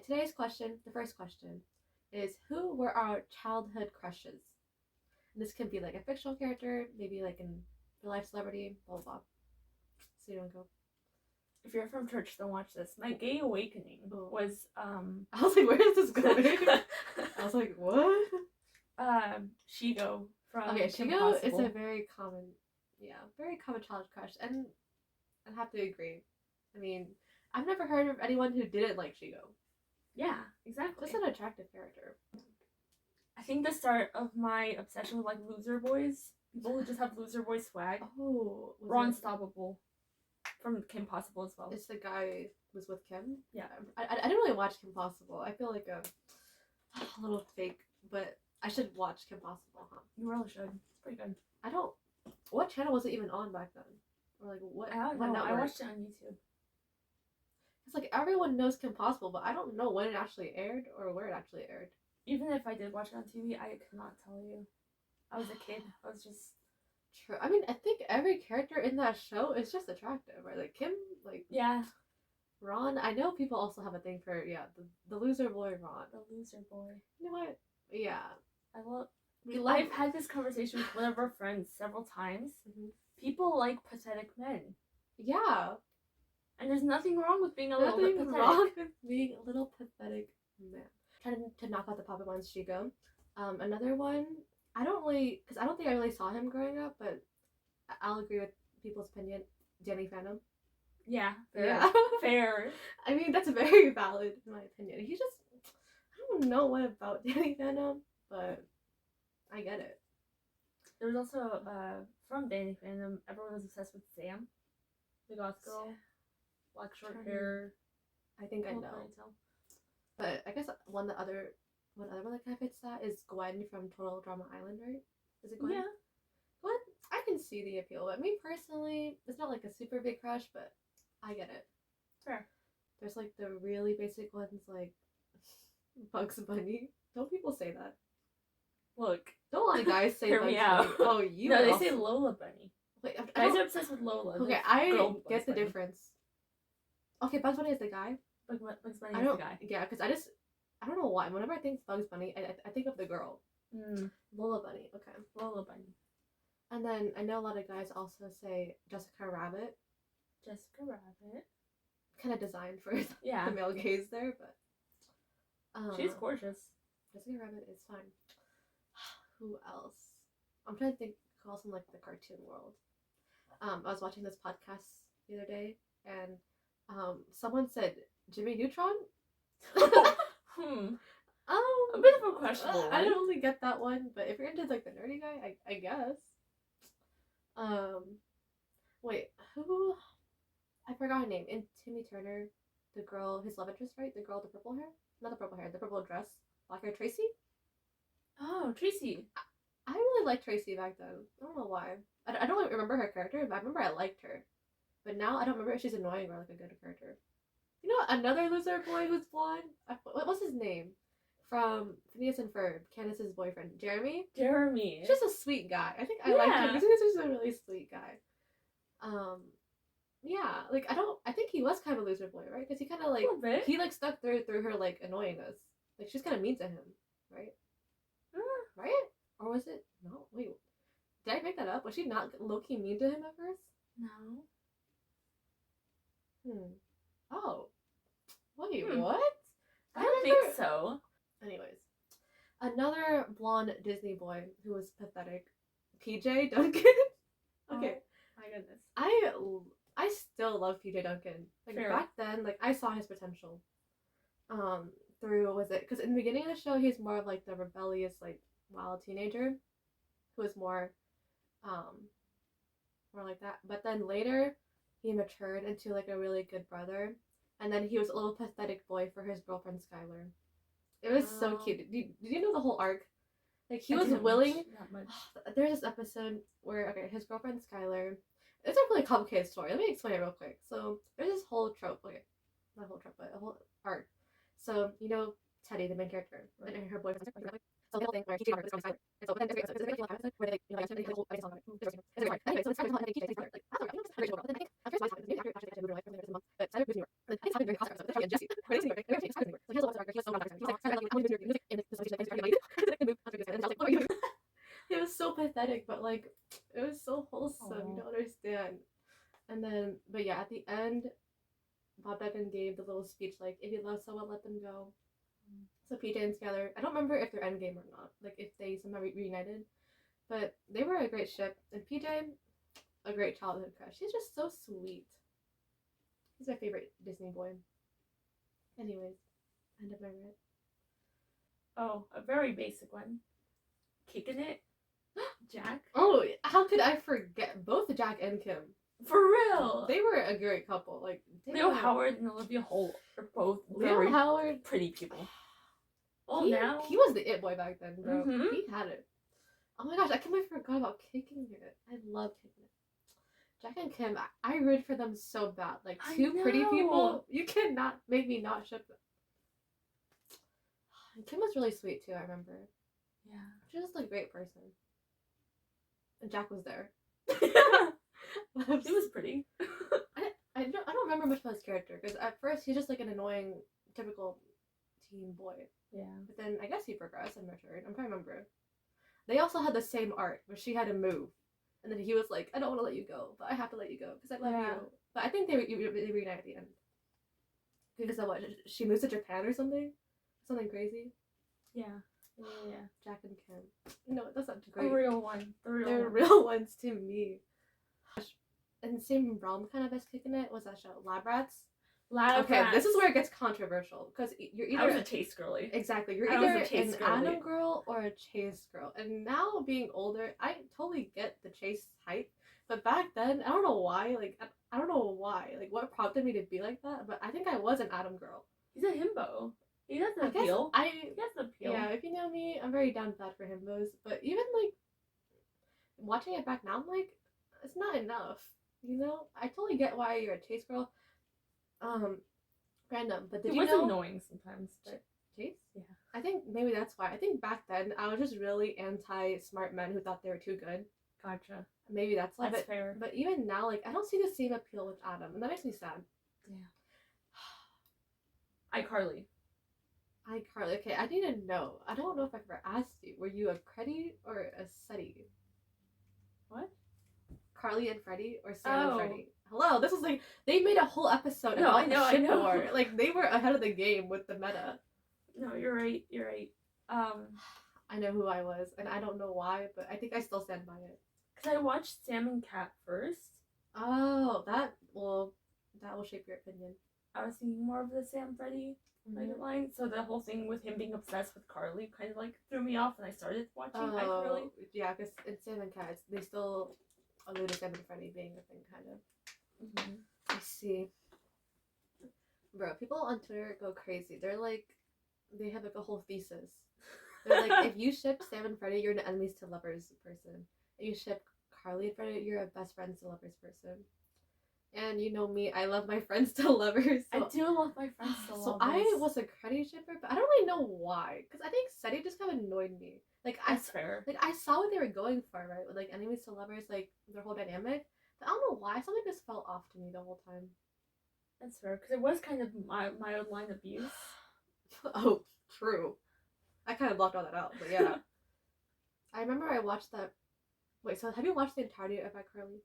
today's question, the first question, is who were our childhood crushes? And this can be like a fictional character, maybe like in real life celebrity, blah blah blah. So you don't go. If you're from church, don't watch this. My gay awakening was I was like, where is this going? I was like, what? Shigo from Shigo Impossible. is a very common childhood crush, and I have to agree. I mean, I've never heard of anyone who didn't like Shigo. Yeah, exactly. Just an attractive character. I think the start of my obsession with like loser boys, people who just have loser boy swag, were unstoppable. From Kim Possible as well. It's the guy who was with Kim? Yeah. I didn't really watch Kim Possible. I feel like a little fake, but I should watch Kim Possible, huh? You really should. It's pretty good. What channel was it even on back then? Or like what? I don't know. I watched it on YouTube. It's like everyone knows Kim Possible, but I don't know when it actually aired or where it actually aired. Even if I did watch it on TV, I could not tell you. I was a kid. I was just... True. I mean, I think every character in that show is just attractive, right? Like Kim, like... Yeah. Ron, I know people also have a thing for, the loser boy Ron. The loser boy. You know what? Yeah. I've had this conversation with one of our friends several times. Mm-hmm. People like pathetic men. Yeah. And there's nothing wrong with being a little bit pathetic. Wrong with being a little pathetic man. Trying to knock out the popular ones, Shigo. Another one, I don't think I really saw him growing up, but I'll agree with people's opinion. Danny Phantom. Yeah, fair. I mean, that's very valid in my opinion. He just, I don't know what about Danny Phantom, but I get it. There was also, from Danny Phantom, everyone was obsessed with Sam, the goth girl. Black short hair. I think I know. Ponytail. But I guess one other one that kind of fits that is Gwen from Total Drama Island, right? Is it Gwen? Yeah. Gwen, I can see the appeal, but me personally, it's not like a super big crush, but I get it. Fair. There's like the really basic ones like Bugs Bunny. Don't people say that? Look. Don't a lot of guys say Bugs Bunny. Oh, you No, they say Lola Bunny. Wait, guys are obsessed with Lola. Okay, I get the difference. Okay, Bugs Bunny is the guy. Bugs Bunny is the guy. Yeah, because I don't know why. Whenever I think Bugs Bunny, I think of the girl. Lola Bunny. Okay. Lola Bunny. And then I know a lot of guys also say Jessica Rabbit. Jessica Rabbit. Kind of designed for the male gaze there, but... she's gorgeous. Jessica Rabbit is fine. Who else? I'm trying to think who else in like the cartoon world. I was watching this podcast the other day, and someone said Jimmy Neutron. A bit of a questionable one. I don't really get that one, but if you're into like the nerdy guy, I guess. Wait, who? I forgot her name. In Timmy Turner, the girl, his love interest, right? The girl with the purple hair? Not the purple hair, the purple dress. Black hair, Tracy? Oh, Tracy. I really liked Tracy back then. I don't know why. I don't really remember her character, but I remember I liked her. But now I don't remember if she's annoying or like a good character. You know another loser boy who's blonde? What's his name? From Phineas and Ferb, Candace's boyfriend. Jeremy? Jeremy. He's just a sweet guy. I think I liked him. He's just a really sweet guy. Yeah, like I think he was kind of a loser boy, right? Because he kind of like, he like stuck through her like annoyingness. Like she's kind of mean to him, right? Right? Or was it? No, wait. Did I make that up? Was she not low-key mean to him at first? No. Oh. Wait, what? I don't think so. Anyways. Another blonde Disney boy who was pathetic. PJ Duncan. Okay. Oh, my goodness. I still love PJ Duncan. Like back then, like I saw his potential. Because in the beginning of the show he's more of like the rebellious, like wild teenager who was more like that. But then later he matured into like a really good brother, and then he was a little pathetic boy for his girlfriend Skylar. It was so cute. Did you know the whole arc? Like he was willing. There's this episode where his girlfriend Skylar. It's a really complicated story. Let me explain it real quick. So there's this whole trope. Okay, not a whole trope, but a whole arc. So you know Teddy, the main character, and her boyfriend. So the whole thing where he cheated on her with Skylar. And so then there's a very episode where they like, I guess the whole song. Anyway, so it's kind of like Skylar. Like I don't know, I think but then I think after Skylar moved away from there this month, but Skylar moved to New York. I think it's happened very hot. So they're talking to Jesse. We're in New York. We're in New York. So he has a lot of understand. And then, but yeah, at the end, Bob Began gave the little speech like, if you love someone, let them go. So PJ and Skylar, I don't remember if they're endgame or not, like if they somehow reunited, but they were a great ship. And PJ, a great childhood crush. He's just so sweet. He's my favorite Disney boy. Anyways, end of my rant. Oh, a very basic one. Kicking it, Jack. Oh, how could I forget both Jack and Kim? For real. They were a great couple. Like Leo Howard and Olivia Holt are both Leo very Howard, pretty people. Oh, now he was the it boy back then, bro. Mm-hmm. He had it. Oh my gosh, I can't believe I forgot about kicking it. I love kicking it. Jack and Kim, I root for them so bad. Like two pretty people, you cannot make me not ship them. And Kim was really sweet too. I remember. Yeah, she was just a great person. And Jack was there. He was pretty. I don't remember much about his character because at first he's just like an annoying, typical teen boy. Yeah. But then I guess he progressed and matured. I'm trying to remember. They also had the same art where she had to move, and then he was like, "I don't want to let you go, but I have to let you go because I love you." But I think they reunite at the end because of what, she moves to Japan or something crazy. Yeah. Jack and Kim. No, that's not great. The real one. They're real ones to me. And the same realm kind of as kicking it was that show Lab Rats. Okay, this is where it gets controversial because you're either I was a chase girly. Exactly, you're either an Adam girl or a chase girl. And now being older, I totally get the chase hype, but back then I don't know why. Like I don't know why. Like what prompted me to be like that? But I think I was an Adam girl. He's a himbo. He has the appeal. He has the appeal. Yeah, if you know me, I'm very down bad for himbos. But even like watching it back now, I'm like, it's not enough. You know, I totally get why you're a chase girl. Random, but did you know? It was annoying sometimes, but chase? Yeah. I think maybe that's why. I think back then I was just really anti-smart men who thought they were too good. Gotcha. Maybe that's why. That's fair. But even now, like, I don't see the same appeal with Adam, and that makes me sad. Yeah. iCarly. iCarly. Okay, I need to know. I don't know if I've ever asked you. Were you a Creddy or a Seti? What? Carly and Freddie or Sam and Freddie? Hello, this is like they made a whole episode about I know. war. Like they were ahead of the game with the meta. No, you're right. I know who I was, and I don't know why, but I think I still stand by it. Cause I watched Sam and Cat first. Oh, that will shape your opinion. I was thinking more of the Sam Freddie line, so the whole thing with him being obsessed with Carly kind of like threw me off, and I started watching iCarly. Yeah, because in Sam and Cat, they still allude to Sam and Freddie being a thing, kind of. I see. Bro, people on Twitter go crazy. They're like, they have like a whole thesis. They're like, if you ship Sam and Freddie, you're an enemies to lovers person. If you ship Carly and Freddie, you're a best friends to lovers person. And you know me, I love my friends to lovers. So, I do love my friends to lovers. So I was a Creddy shipper, but I don't really know why. Because I think Seti just kind of annoyed me. Like That's fair. Like I saw what they were going for, right? With like enemies to lovers, like their whole dynamic. But I don't know why something just felt off to me the whole time. That's fair, because it was kind of mild line abuse. Oh, true. I kind of blocked all that out, but yeah. I remember I watched that. Wait, so have you watched the entirety of iCarly?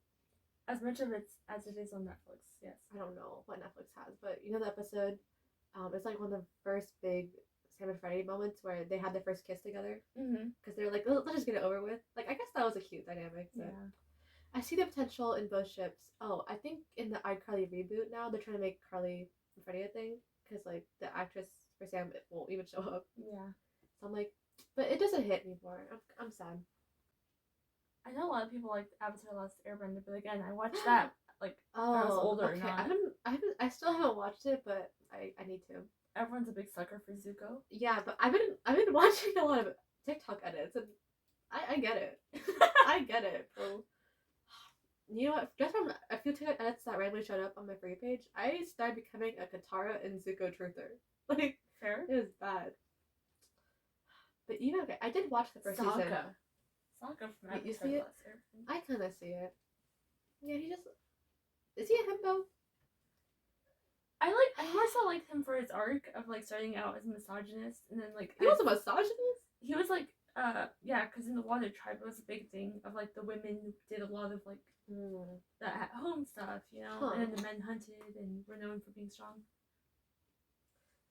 As much of it as it is on Netflix, yes. I don't know what Netflix has, but you know the episode? It's like one of the first big Sam and Freddie moments where they had their first kiss together. Because they're like, let's just get it over with. Like, I guess that was a cute dynamic. Yeah. I see the potential in both ships. Oh, I think in the iCarly reboot now, they're trying to make Carly and Freddie a thing. Because, like, the actress for Sam won't even show up. Yeah. So I'm like, but it doesn't hit me more. I'm sad. I know a lot of people like Avatar: The Last Airbender, but again, I watched that like when I was older. Okay. Not. I still haven't watched it, but I need to. Everyone's a big sucker for Zuko. Yeah, but I've been watching a lot of TikTok edits, and I get it. I get it, bro. You know what? Just from a few TikTok edits that randomly showed up on my free page, I started becoming a Katara and Zuko truther. Like, fair. It was bad. But you know, okay, I did watch the first season. Sokka from Avatar: You see it? I kind of see it. Yeah, is he a himbo? I more so liked him for his arc of like starting out as a misogynist and then like he was a misogynist. He was like Yeah, because in the Water Tribe it was a big thing of like the women did a lot of like the at home stuff, you know, and then the men hunted and were known for being strong.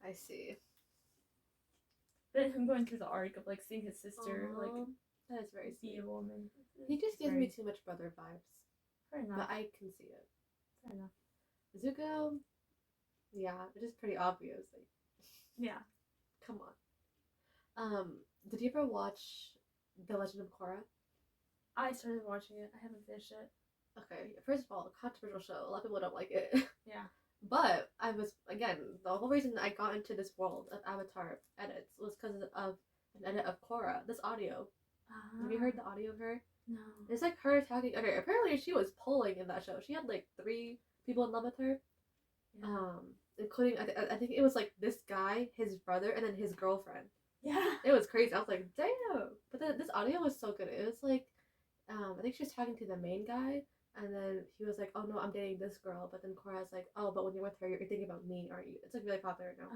I see. But him going through the arc of like seeing his sister like that is very be sweet. a woman. He just gives me too much brother vibes. Fair enough. But I can see it. Fair enough. Zuko, yeah, it is pretty obvious. Like, yeah. Come on. Did you ever watch The Legend of Korra? I started watching it. I haven't finished it. Okay, first of all, controversial show. A lot of people don't like it. Yeah. But I was, again, the whole reason I got into this world of Avatar edits was because of an edit of Korra, this audio. Have you heard the audio of her? No. It's like her talking. Okay, apparently she was pulling in that show. She had like 3 people in love with her. Yeah. Including, I think it was like this guy, his brother, and then his girlfriend. Yeah. It was crazy. I was like, damn. But this audio was so good. It was like, I think she was talking to the main guy. And then he was like, oh no, I'm dating this girl. But then Korra's like, oh, but when you're with her, you're thinking about me, aren't you? It's like really popular now.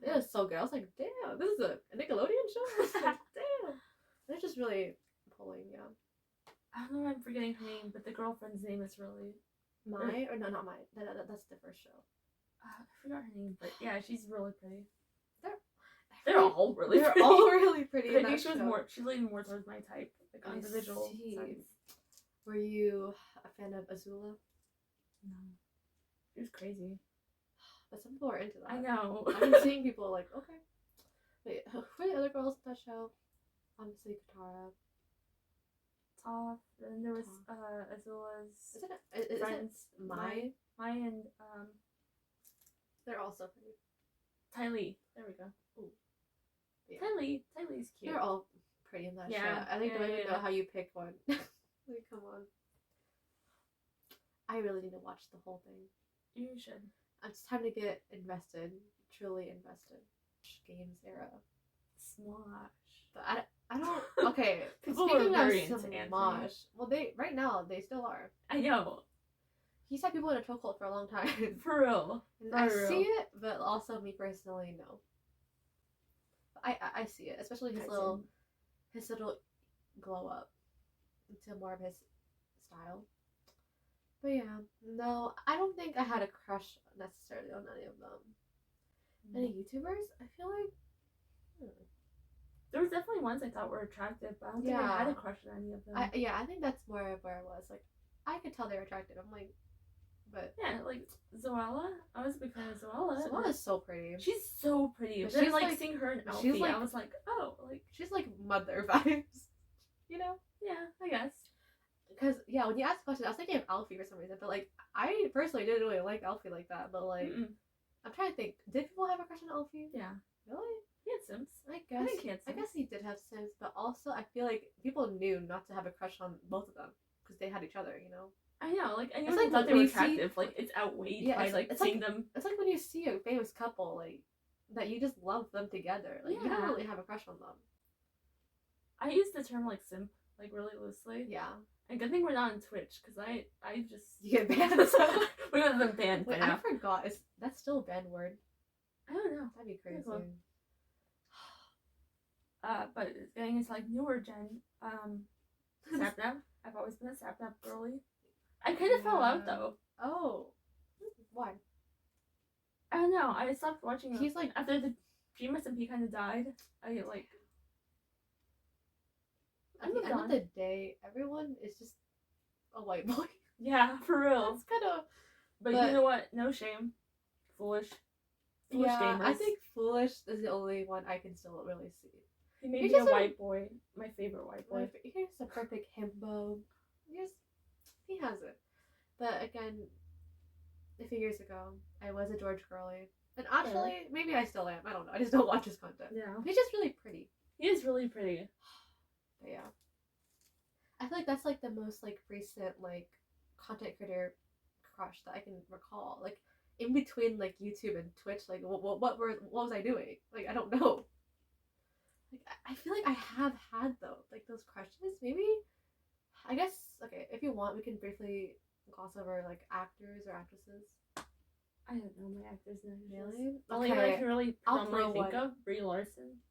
It was so good. I was like, damn, this is a Nickelodeon show? I was like, damn. And it's just really pulling, yeah. I don't know why I'm forgetting her name, but the girlfriend's name is really... Mai? Or no, not Mai. That's the first show. I forgot her name, but yeah, she's really pretty. They're all really pretty. They're all really pretty. I think she's leaning more towards my type, like on the visual sense. Were you a fan of Azula? No. It was crazy. But some people are into that. I know. I'm seeing people like, okay. Wait, who are the other girls in that show? Obviously Katara. Toph. Then there was Azula's friends. Mai and they're also pretty. Ty Lee. There we go. Ooh. Yeah. Ty Lee's cute. They're all pretty in that show. I think don't even know how you pick one. Like, come on. I really need to watch the whole thing. You should. It's time to get invested. Truly invested. Games era. Smosh. But I don't. Okay. People speaking are very of into Smosh, well, right now they still are. I know. He's had people in a chokehold for a long time. For real. I see it, but also me personally, no. I see it, especially his little glow up into more of his style. But yeah, no, I don't think I had a crush necessarily on any of them. Any YouTubers? I feel like there was definitely ones I thought were attractive, but I don't think I had a crush on any of them. I think that's more of where I was. Like, I could tell they were attractive. I'm like, but yeah, like Zoella. I was a big fan of Zoella. Zoella's so pretty. She's so pretty. But she's then, like seeing her in Alfie, I was like, oh, like she's like mother vibes. You know? Yeah, I guess. Because when you asked the question, I was thinking of Alfie for some reason. But like, I personally didn't really like Alfie like that. But like, I'm trying to think. Did people have a crush on Alfie? Yeah. Really? He had Sims. I guess he did have Sims, but also I feel like people knew not to have a crush on both of them because they had each other. You know. I know, like anyone thought they were attractive, like it's outweighed by like seeing them. It's like when you see a famous couple, like that you just love them together. Like you don't really have a crush on them. I use the term like simp like really loosely. Yeah. And good thing we're not on Twitch because I just you get banned. We got them banned. Wait, I forgot. That's still a banned word? I don't know. That'd be crazy. Cool. But getting into like newer gen, Sapnap. I've always been a Sapnap girly. I kind of fell out though. Oh, why? I don't know. I stopped watching him. He's like after the GMSMP kind of died. I like. At the end of the day, everyone is just a white boy. Yeah, for real. It's kind of. But you know what? No shame. Foolish gamers. I think Foolish is the only one I can still really see. He made me a white boy. My favorite white boy. Here's a perfect himbo. He has it. But again, a few years ago, I was a George girly. And actually, maybe I still am. I don't know. I just don't watch his content. Yeah. He's just really pretty. He is really pretty. But yeah. I feel like that's like the most like recent like content creator crush that I can recall. Like in between like YouTube and Twitch, like what was I doing? Like I don't know. Like I feel like I have had though, like those crushes. Maybe I guess okay, if you want we can briefly gloss over like actors or actresses. I don't know my actors' names. Really? The only one I can really think of, Brie Larson.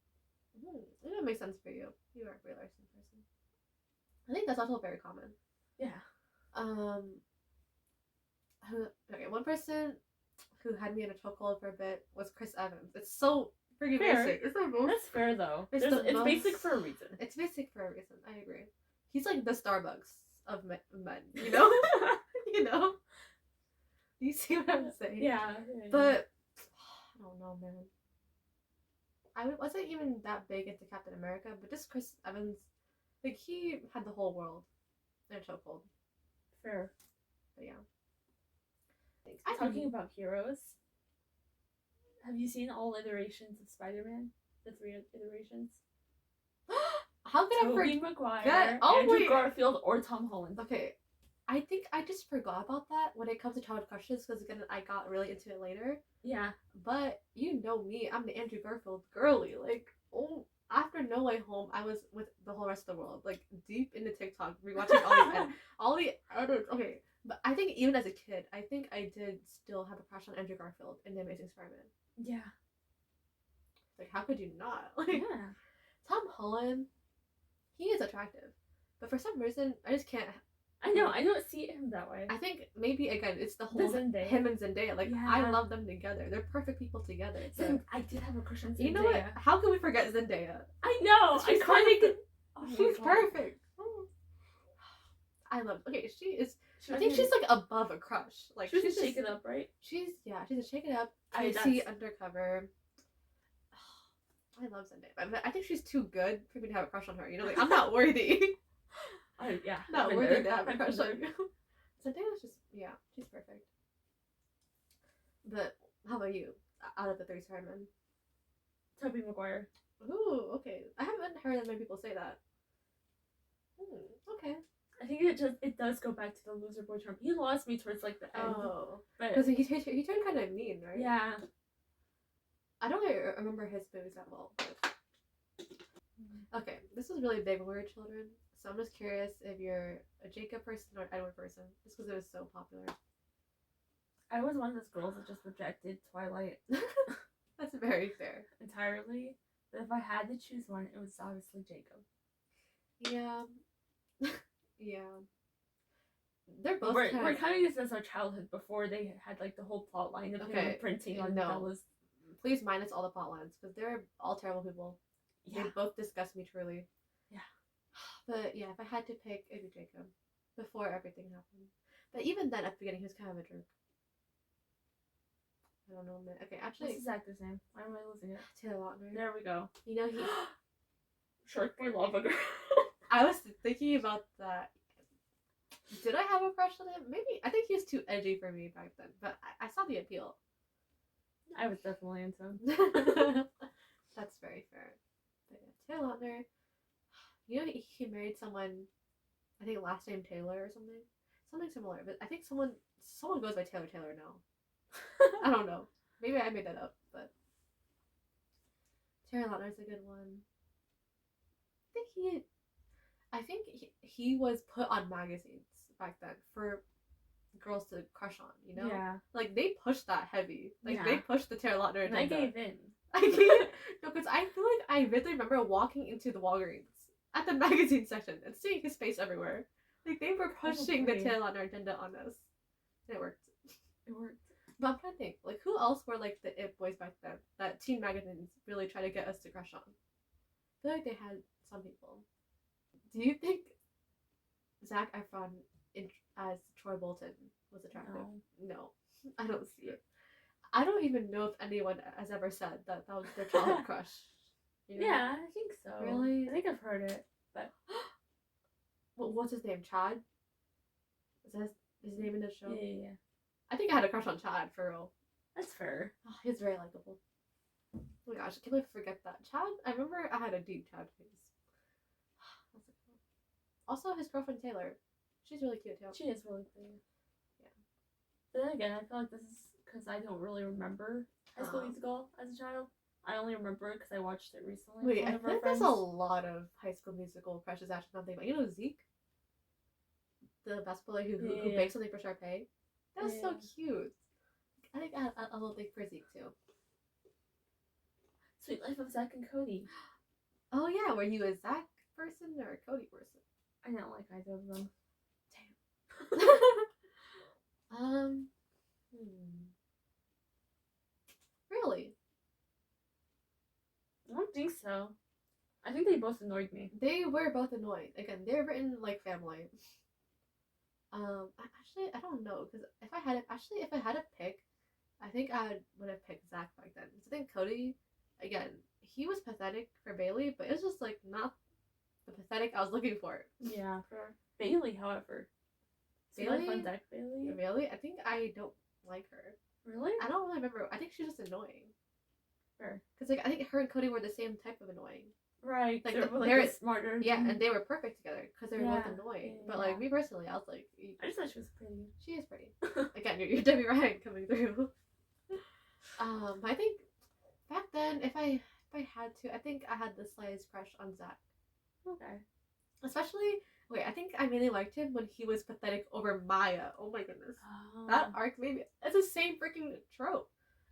That makes sense for you. You are a Brie Larson person. I think that's also very common. Yeah. One person who had me in a chokehold for a bit was Chris Evans. It's so freaking Fair. basic. It's the most. That's fair though. It's most, basic for a reason. It's basic for a reason. I agree. He's like the Starbucks of men. You know. You know. Do you see what I'm saying? Yeah. But I don't know, man. I wasn't even that big into Captain America, but just Chris Evans, like he had the whole world in a chokehold. Fair. But yeah. Talking about heroes, have you seen all iterations of Spider-Man? The 3 iterations? How could I forget? Tobey Maguire, Andrew Garfield, or Tom Holland. Okay, I think I just forgot about that when it comes to childhood crushes, because again, I got really into it later. Yeah. But you know me, I'm the Andrew Garfield girly. Like, after No Way Home, I was with the whole rest of the world, like deep into TikTok, rewatching all the edits. Okay, but I think even as a kid, I think I did still have a crush on Andrew Garfield in The Amazing Spider-Man. Yeah. Like, how could you not? Like, yeah. Tom Holland, he is attractive, but for some reason, I just can't. I know. I don't see him that way. I think maybe again, it's the whole him and Zendaya. Like, yeah. I love them together. They're perfect people together. So. I did have a crush on Zendaya. You know what? How can we forget Zendaya? I know. She's perfect. She's perfect. I love. Okay, she is. I think she's like above a crush. Like she's Shake It Up, right? She's a Shake It Up. Tracy Undercover. I love Zendaya, but I think she's too good for me to have a crush on her. You know, like I'm not worthy. Yeah, not worthy to have a crush on you. Zendaya's just she's perfect. But how about you? Out of the 3 Spider-Men, Tobey Maguire. Ooh, okay. I haven't heard that many people say that. Okay. I think it does go back to the loser boy term. He lost me towards like the end. Oh, because he turned kind of mean, right? Yeah. I don't really remember his movies that well. But... Okay, this is really big when we were children, so I'm just curious if you're a Jacob person or an Edward person, just because it was so popular. I was one of those girls that just rejected Twilight. That's very fair. Entirely. But if I had to choose one, it was obviously Jacob. Yeah. Yeah. They're both We're kind of used as our childhood before they had like the whole plot line of him printing on Bella's. Please minus all the plot lines because they're all terrible people. Yeah. They both disgust me truly. Yeah. But yeah, if I had to pick, it'd be Jacob before everything happened. But even then, at the beginning, he was kind of a jerk. I don't know, man. Okay, actually. What's his actor's name? Why am I losing it? Taylor Lautner. There we go. You know, he. Shark Boy Lava Girl. I was thinking about that. Did I have a crush on him? Maybe. I think he was too edgy for me back then, but I saw the appeal. I was definitely into him. That's very fair. But yeah, Taylor Lautner. You know, he married someone, I think last name Taylor or something. Something similar, but I think someone goes by Taylor now. I don't know. Maybe I made that up, but Taylor Lautner's a good one. I think he was put on magazines back then for girls to crush on, you know? Yeah. Like, they pushed that heavy. Like, they pushed the Taylor Lautner agenda. I gave in. No, because I feel like I really remember walking into the Walgreens at the magazine section and seeing his face everywhere. Like, they were pushing the Taylor Lautner agenda on us. And it worked. It worked. But I'm trying to think, like, who else were, like, the it boys back then that teen magazines really try to get us to crush on? I feel like they had some people. Do you think Zac Efron as Troy Bolton was attractive? No, I don't see it. I don't even know if anyone has ever said that was their childhood crush. You know? Yeah, I think so. Really? I think I've heard it, but what's his name? Chad? Is that his name in the show? Yeah. I think I had a crush on Chad for real. That's fair. Oh, he's very likable. Oh my gosh, I can't believe I forget that. Chad, I remember I had a deep Chad phase. Also, his girlfriend Taylor. She's really cute too. She is really pretty. Yeah. But then again, I feel like this is because I don't really remember High School Musical as a child. I only remember it because I watched it recently. Wait, I think there's a lot of High School Musical crushes actually. Something about, you know, Zeke, the basketball player who baked something for Sharpay. That was so cute. I think I had a little thing for Zeke too. Sweet Life of Zack and Cody. Oh yeah, were you a Zach person or a Cody person? I don't like either of them. Damn. Really? I don't think so. I think they both annoyed me. They were both annoying. Again, they're written like family. Actually, I don't know because if I had to pick, I think I would have picked Zach back then. Because I think Cody, again, he was pathetic for Bailey, but it was just like not the pathetic I was looking for. Yeah, for Bailey, however. Bailey? Fun deck, Bailey? Really? I think I don't like her. Really? I don't really remember. I think she's just annoying. Fair. Because like I think her and Cody were the same type of annoying. Right. Like they're smarter. Yeah, and they were perfect together because they were both annoying. Yeah, but like me personally, I was like, I just thought she was pretty. She is pretty. Again, you're Debbie Ryan coming through. I think back then, if I had to, I think I had the slightest crush on Zach. Okay. Especially, I think I mainly liked him when he was pathetic over Maya. Oh my goodness. Oh. That arc maybe it's the same freaking trope.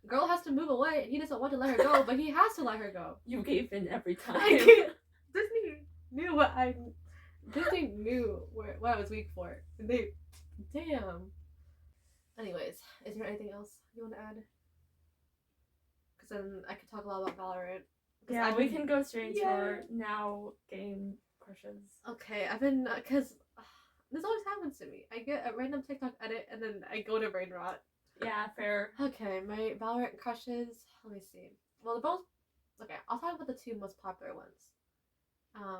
Girl has to move away and he doesn't want to let her go, but he has to let her go. You gave in every time. Disney knew what I was weak for. And they damn. Anyways, is there anything else you want to add? Because then I could talk a lot about Valorant. Yeah, we can go straight into our now game crushes. Okay, because this always happens to me. I get a random TikTok edit and then I go to brain rot. Yeah, fair. Okay, my Valorant crushes. Let me see. Well, they're both. Okay, I'll talk about the two most popular ones.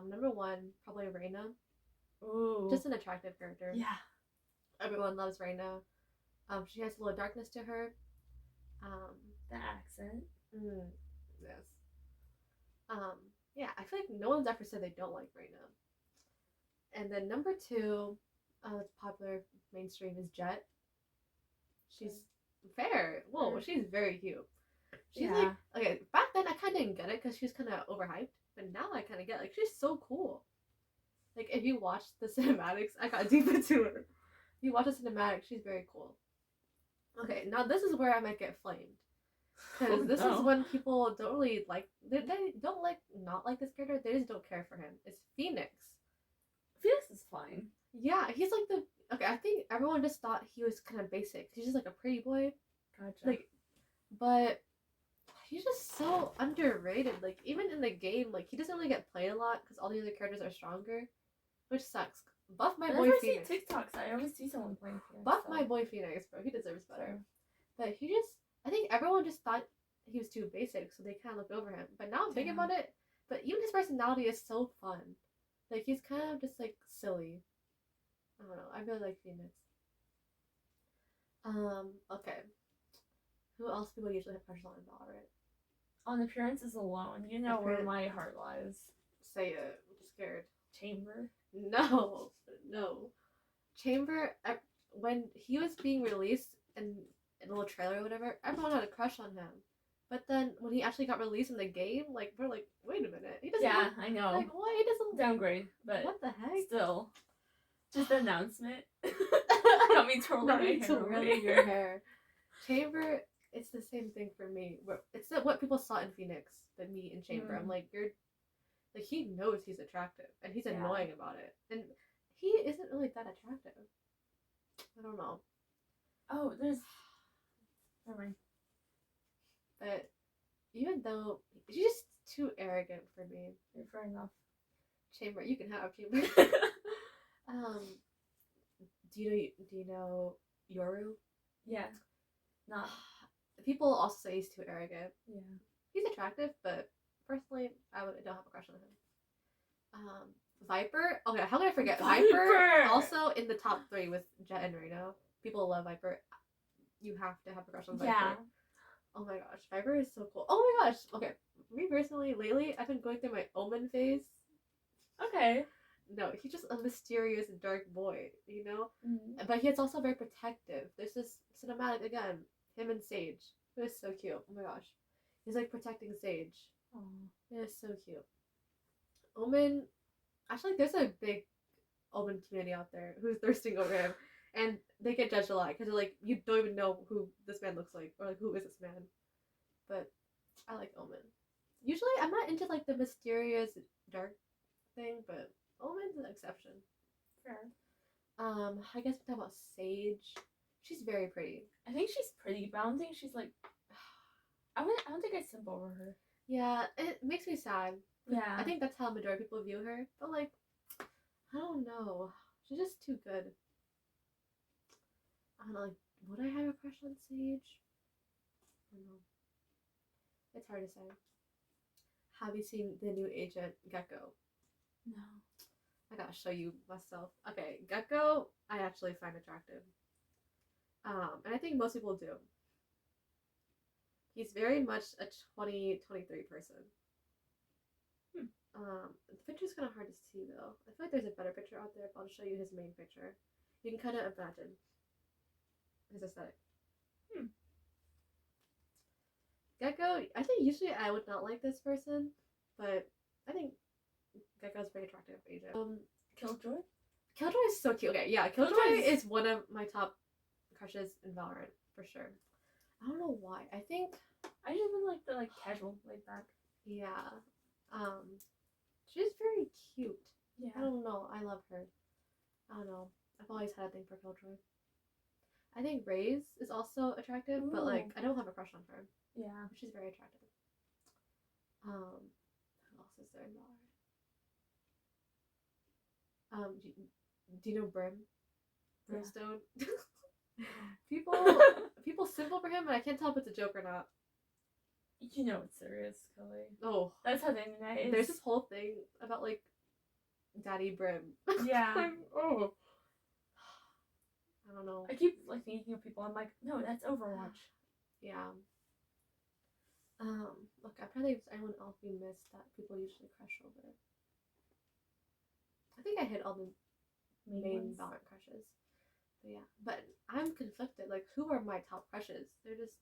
Number one, probably Reyna. Ooh. Just an attractive character. Yeah. Everyone loves Reyna. She has a little darkness to her. The accent. Yes. Yeah, I feel like no one's ever said they don't like Reyna. And then number two, popular mainstream is Jet. She's fair. Whoa, she's very cute. She's like, okay, back then I kind of didn't get it because she was kind of overhyped, but now I kind of get it. Like, she's so cool. Like, if you watch the cinematics, I got deep into her. If you watch the cinematics, she's very cool. Okay, now this is where I might get flamed. Because this is when people don't really like, they don't like, not like this character, they just don't care for him. It's Phoenix. Phoenix is fine. Yeah, he's like okay, I think everyone just thought he was kind of basic. He's just like a pretty boy. Gotcha. Like, but he's just so underrated. Like, even in the game, like, he doesn't really get played a lot because all the other characters are stronger, which sucks. Buff my boy Phoenix. I see TikToks. I always see someone playing Phoenix. Buff my boy Phoenix, bro. He deserves better. But I think everyone just thought he was too basic, so they kind of looked over him. But now I'm thinking about it, but even his personality is so fun. Like, he's kind of just, like, silly. I don't know. I really like Phoenix. Okay. Who else people usually have crushes on in Valorant? On appearances alone, you know where my heart lies. Say it. I'm scared. Chamber? No. Chamber, when he was being released in a little trailer or whatever, everyone had a crush on him. But then when he actually got released in the game, like, we're like, wait a minute. He doesn't I know. Like, what? He doesn't downgrade, but what the heck? Still. Just the announcement. Got me twirling your hair. Chamber, it's the same thing for me. It's what people saw in Phoenix, but me in Chamber. I'm like, he knows he's attractive, and he's annoying about it. And he isn't really that attractive. I don't know. Oh, there's... Never mind. But even though he's just too arrogant for me. Fair enough. Chamber, you can have Chamber. Do you know Yoru? Yeah. Not. People also say he's too arrogant. Yeah. He's attractive, but personally, I don't have a crush on him. Viper. Okay, how can I forget Viper? Also in the top 3 with Jet and Reno. People love Viper. You have to have a crush on Viper. Yeah. Oh my gosh, Viper is so cool. Oh my gosh. Okay, me personally, lately, I've been going through my Omen phase. Okay. No, he's just a mysterious dark boy, you know? Mm-hmm. But he's also very protective. There's this cinematic, again, him and Sage. It was so cute. Oh my gosh. He's like protecting Sage. Oh. It is so cute. Omen, actually, there's a big Omen community out there who's thirsting over him. And they get judged a lot because they're like, you don't even know who this man looks like. Or like, who is this man? But I like Omen. usually I'm not into like the mysterious dark thing, but Omen's an exception. Fair. I guess we talk about Sage. She's very pretty. I think she's pretty, but I don't think she's like. I don't think I simp over her. Yeah, it makes me sad. Yeah. I think that's how majority of people view her. But like, I don't know. She's just too good. I don't know. Like, would I have a crush on Sage? I don't know. It's hard to say. Have you seen the new agent Gecko? No. I gotta show you myself. Okay, Gecko, I actually find attractive. And I think most people do. He's very much a 2023 person. The picture's kind of hard to see though. I feel like there's a better picture out there, but I'll show you his main picture. You can kind of imagine his aesthetic. Gecko, I think usually I would not like this person, but I think Gecko's very attractive agent. Killjoy? Killjoy is so cute. Okay, yeah, Killjoy is one of my top crushes in Valorant, for sure. I don't know why. I think I just been like the casual laid back. Yeah. She's very cute. Yeah. I don't know. I love her. I don't know. I've always had a thing for Killjoy. I think Raze is also attractive, but like I don't have a crush on her. Yeah. She's very attractive. Who else is there in Valorant? Do you know Brimstone? Yeah. people simple for him, but I can't tell if it's a joke or not. You know it's serious, Kelly. Oh, that's how the internet is. There's this whole thing about like Daddy Brim. Yeah. Oh. I don't know. I keep like thinking of people. I'm like, no, that's Overwatch. Yeah. Look, I'm trying to think if there's anyone else we missed that people usually crush over. I think I hit all the main Valorant crushes. But yeah, but I'm conflicted. Like, who are my top crushes? They're just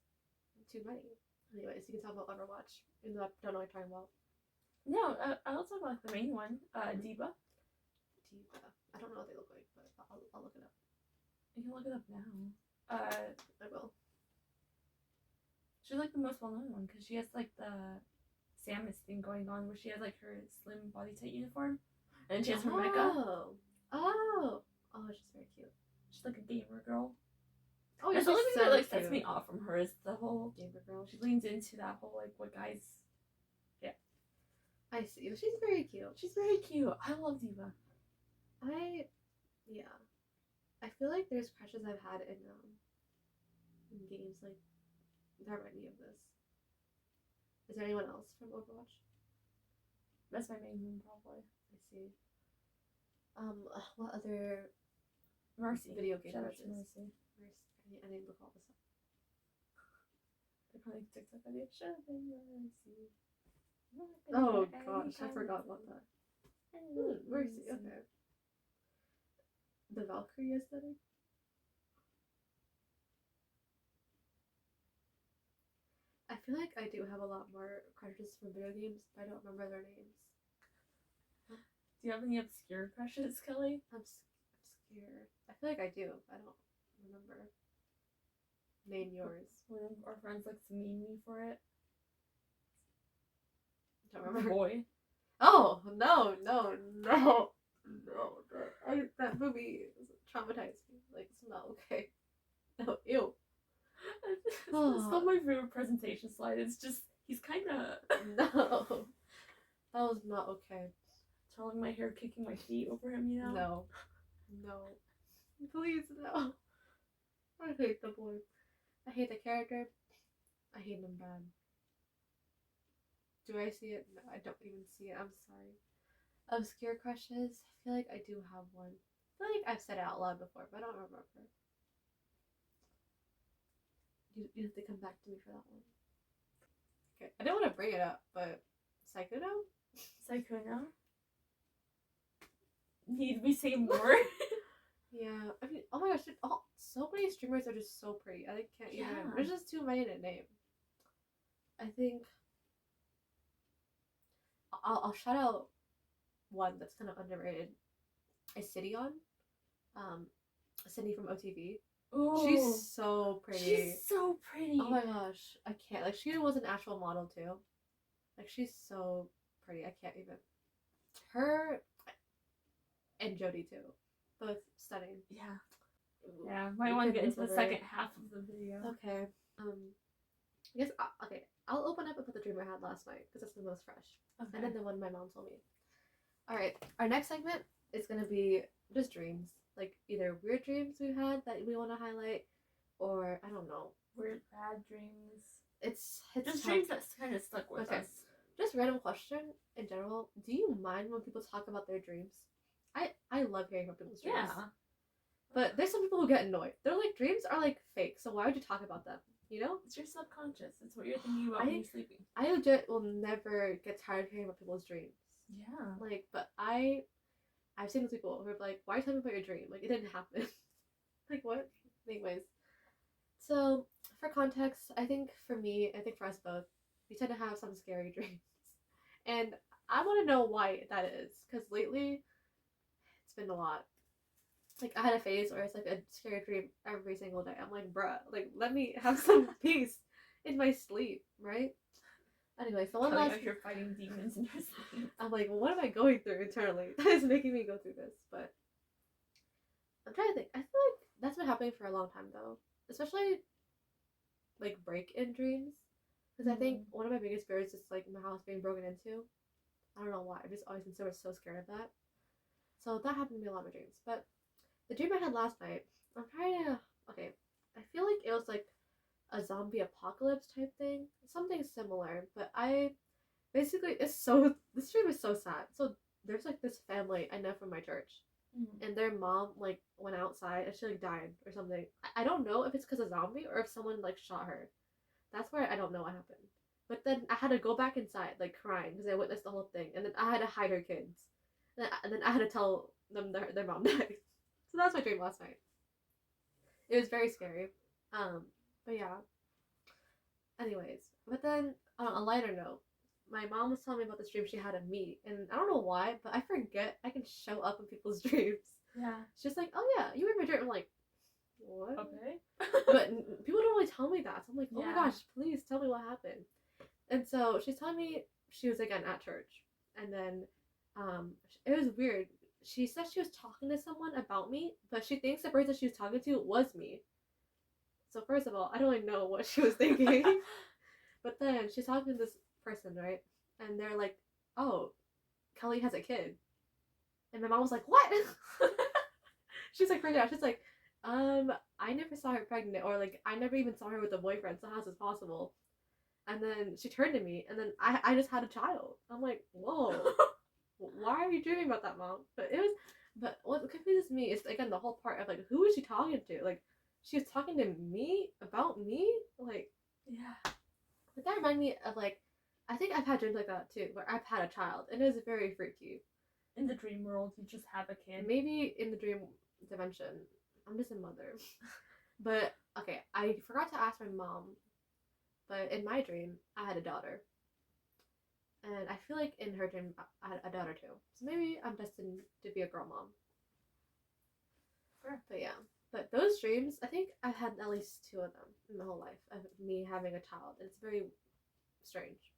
too many. Anyways, you can talk about Overwatch, even though I don't know what you're talking about. No, I'll talk about the main one, Diva. I don't know what they look like, but I'll look it up. You can look it up now. I will. She's like the most well-known one because she has like the Samus thing going on, where she has like her slim body tight uniform, and she has her mecha. Oh, she's very cute. She's like a gamer girl. Oh, that's the only thing that like sets me off from her is the whole gamer girl. She leans into that whole like what guys. Yeah, I see. She's very cute. She's very cute. I love Diva. I feel like there's crushes I've had in games like that remind me of this. Is there anyone else from Overwatch? That's my main one, probably. I see. What other Mercy video game Shout crushes? Mercy. I need to look all this up. They're probably TikTok video. Shout out Mercy. Oh gosh, I forgot about that. Mercy, okay. The Valkyrie aesthetic? I feel like I do have a lot more crushes from video games, but I don't remember their names. Do you have any obscure crushes, Kelly? Obscure. I feel like I do. I don't remember. Name yours. One of our friends likes to meme me for it. Don't remember. Boy. Oh, no. That movie traumatized me. Like, it's not okay. No, ew. It's not my favorite presentation slide. It's just, he's kind of... No. That was not okay. Twirling my hair, kicking my feet over him, you know? No. Please, no. I hate the boy. I hate the character. I hate him bad. Do I see it? No, I don't even see it. I'm sorry. Obscure crushes? I feel like I do have one. I feel like I've said it out loud before, but I don't remember. You have to come back to me for that one. Okay, I don't want to bring it up, but Psychono? Psychono? Need we say more? Yeah, I mean, oh my gosh, so many streamers are just so pretty. I can't even. There's just too many to name. I think I'll shout out one that's kind of underrated. Is Sidion? Cindy from OTV. Ooh, she's so pretty. She's so pretty. Oh my gosh, I can't. Like, she was an actual model too. Like, she's so pretty. I can't even. Her and Jodie too, both stunning. Yeah. Yeah, might want to get into the second half of the video. Okay. I guess okay. I'll open up about the dream I had last night because that's the most fresh, and then the one my mom told me. All right, our next segment is gonna be just dreams, like either weird dreams we've had that we want to highlight, or I don't know, weird bad dreams. It's just dreams that kind of stuck with us. Just random question in general. Do you mind when people talk about their dreams? I love hearing about people's dreams. Yeah. But there's some people who get annoyed. They're like, dreams are like fake, so why would you talk about them? You know? It's your subconscious. It's what you're thinking about when you're sleeping. I legit will never get tired of hearing about people's dreams. Yeah. Like, but I've seen those people who are like, why are you telling me about your dream? Like, it didn't happen. Like, what? Anyways. So, for context, I think for me, I think for us both, we tend to have some scary dreams. And I want to know why that is. Because lately, it's been a lot. Like, I had a phase where it's like a scary dream every single day. I'm like, bruh, like, let me have some peace in my sleep, right? Anyway, so one last... you're fighting demons in your sleep. I'm like, well, what am I going through internally that is making me go through this? But I'm trying to think. I feel like that's been happening for a long time, though. Especially, like, break-in dreams. Because I think one of my biggest fears is, like, my house being broken into. I don't know why. I've just always been so scared of that. So that happened to me a lot of my dreams. But the dream I had last night, I'm trying to... Okay, I feel like it was, like, a zombie apocalypse type thing. Something similar. But basically, this dream is so sad. So there's, like, this family I know from my church. And their mom, like, went outside and she, like, died or something. I don't know if it's because of zombie or if someone, like, shot her. That's where I don't know what happened. But then I had to go back inside, like, crying because I witnessed the whole thing. And then I had to hide her kids. And then I had to tell them their mom died. So that was my dream last night. It was very scary. But yeah. Anyways. But then, on a lighter note, my mom was telling me about this dream she had of me. And I don't know why, but I forget I can show up in people's dreams. Yeah. She's like, oh yeah, you were in my dream. I'm like, what? Okay. But people don't really tell me that. So I'm like, oh my gosh, please tell me what happened. And so she's telling me she was again at church. And then it was weird. She said she was talking to someone about me, but she thinks the person she was talking to was me. So first of all, I don't really know what she was thinking. But then she's talking to this person, right? And they're like, oh, Kelly has a kid. And my mom was like, what? She's like, freaked out. She's like, I never saw her pregnant, or like, I never even saw her with a boyfriend, so how's this possible? And then she turned to me, and then I just had a child. I'm like, whoa. Why are you dreaming about that, Mom? But what confuses me is, again, the whole part of, like, who is she talking to? Like, she was talking to me about me? Like, yeah. But that reminded me of, like, I think I've had dreams like that, too, where I've had a child, and it was very freaky. In the dream world, you just have a kid. Maybe in the dream dimension, I'm just a mother. But, okay, I forgot to ask my mom, but in my dream, I had a daughter. And I feel like in her dream, I had a daughter too. So maybe I'm destined to be a girl mom. Sure. But yeah. But those dreams, I think I've had at least 2 of them in my whole life. Of me having a child. It's very strange.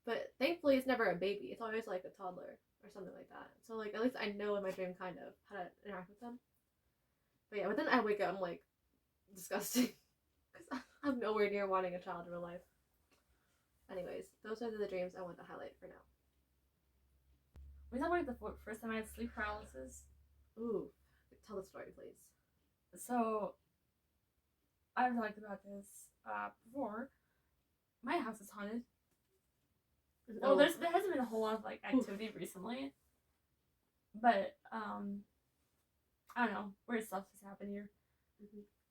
But thankfully, it's never a baby. It's always like a toddler or something like that. So like, at least I know in my dream kind of how to interact with them. But yeah, but then I wake up, I'm like, disgusting. Because I'm nowhere near wanting a child in real life. Anyways, those are the dreams I want to highlight for now. We talked about the first time I had sleep paralysis. Ooh, tell the story, please. So, I've talked about this before. My house is haunted. Well, there hasn't been a whole lot of like activity recently, but I don't know, weird stuff has happened here,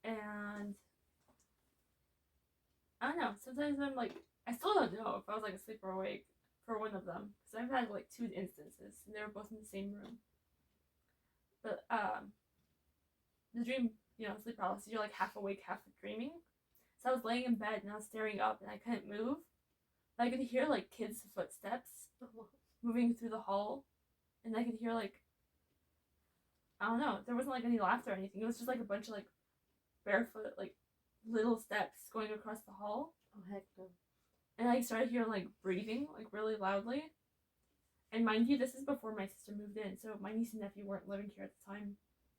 and I don't know. Sometimes I'm like, I still don't know if I was like asleep or awake for one of them, because I've had like 2 instances, and they were both in the same room. But the dream, sleep paralysis, you're like half awake, half dreaming. So I was laying in bed and I was staring up and I couldn't move. But I could hear like kids' footsteps moving through the hall, and I could hear like, I don't know, there wasn't like any laughter or anything. It was just like a bunch of like barefoot like little steps going across the hall. Oh heck no. and I started hearing like breathing like really loudly. And mind you, this is before my sister moved in, so my niece and nephew weren't living here at the time.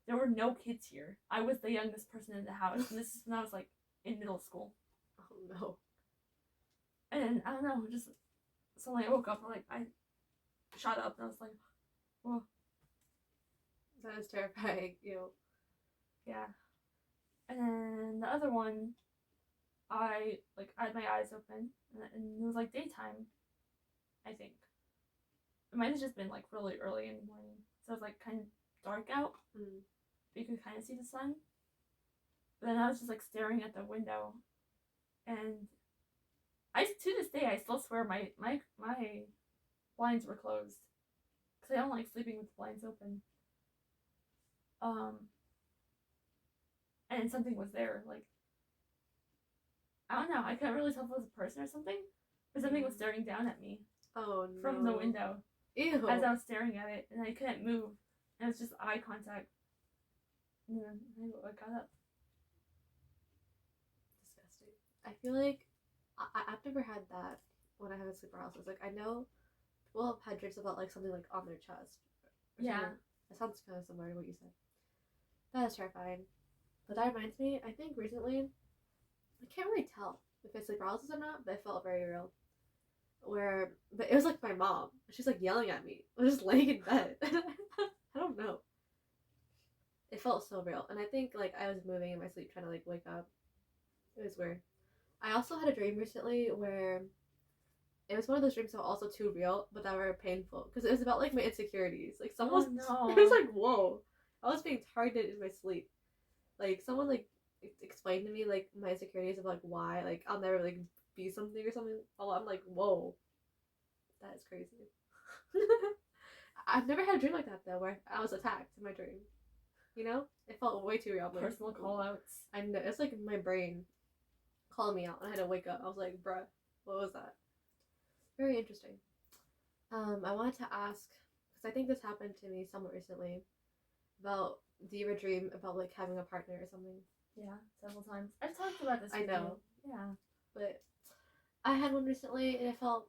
There were no kids here. I was the youngest person in the house, and this is when I was like in middle school. Oh no. And I don't know, just suddenly I woke up and like I shot up and I was like, whoa. That is terrifying, Yeah. And then the other one, I had my eyes open and it was like daytime, I think. It might have just been like really early in the morning. So it was like kind of dark out. Mm. But you could kind of see the sun. But then I was just like staring at the window. And to this day, I still swear my blinds were closed. Because I don't like sleeping with the blinds open. And something was there. Like, I don't know. I couldn't really tell if it was a person or something. But something was staring down at me. Oh no. From the window. Ew. As I was staring at it, and I couldn't move, and it was just eye contact. And then I got up. Disgusting. I feel like I've never had that when I have a sleep paralysis. Like, I know people have had dreams about like something like on their chest. Yeah. That sounds kind of similar to what you said. That is terrifying. But that reminds me, I think recently, I can't really tell if it's sleep paralysis or not, but it felt very real. But it was like my mom. She's like yelling at me. I was just laying in bed. I don't know. It felt so real. And I think like I was moving in my sleep trying to like wake up. It was weird. I also had a dream recently where it was one of those dreams that were also too real, but that were painful. Because it was about like my insecurities. Like someone no. It was like, whoa. I was being targeted in my sleep. Like someone like explained to me like my insecurities of like why like I'll never like be something or something. Oh, I'm like, whoa, that is crazy. I've never had a dream like that though, where I was attacked in my dream. It felt way too real. Personal call outs. I know, it's like my brain calling me out, and I had to wake up. I was like, bruh, what was that? Very interesting. I wanted to ask, because I think this happened to me somewhat recently, about, do you ever dream about like having a partner or something? Yeah, several times. I've talked about this. I know. You. Yeah. But I had one recently, and it felt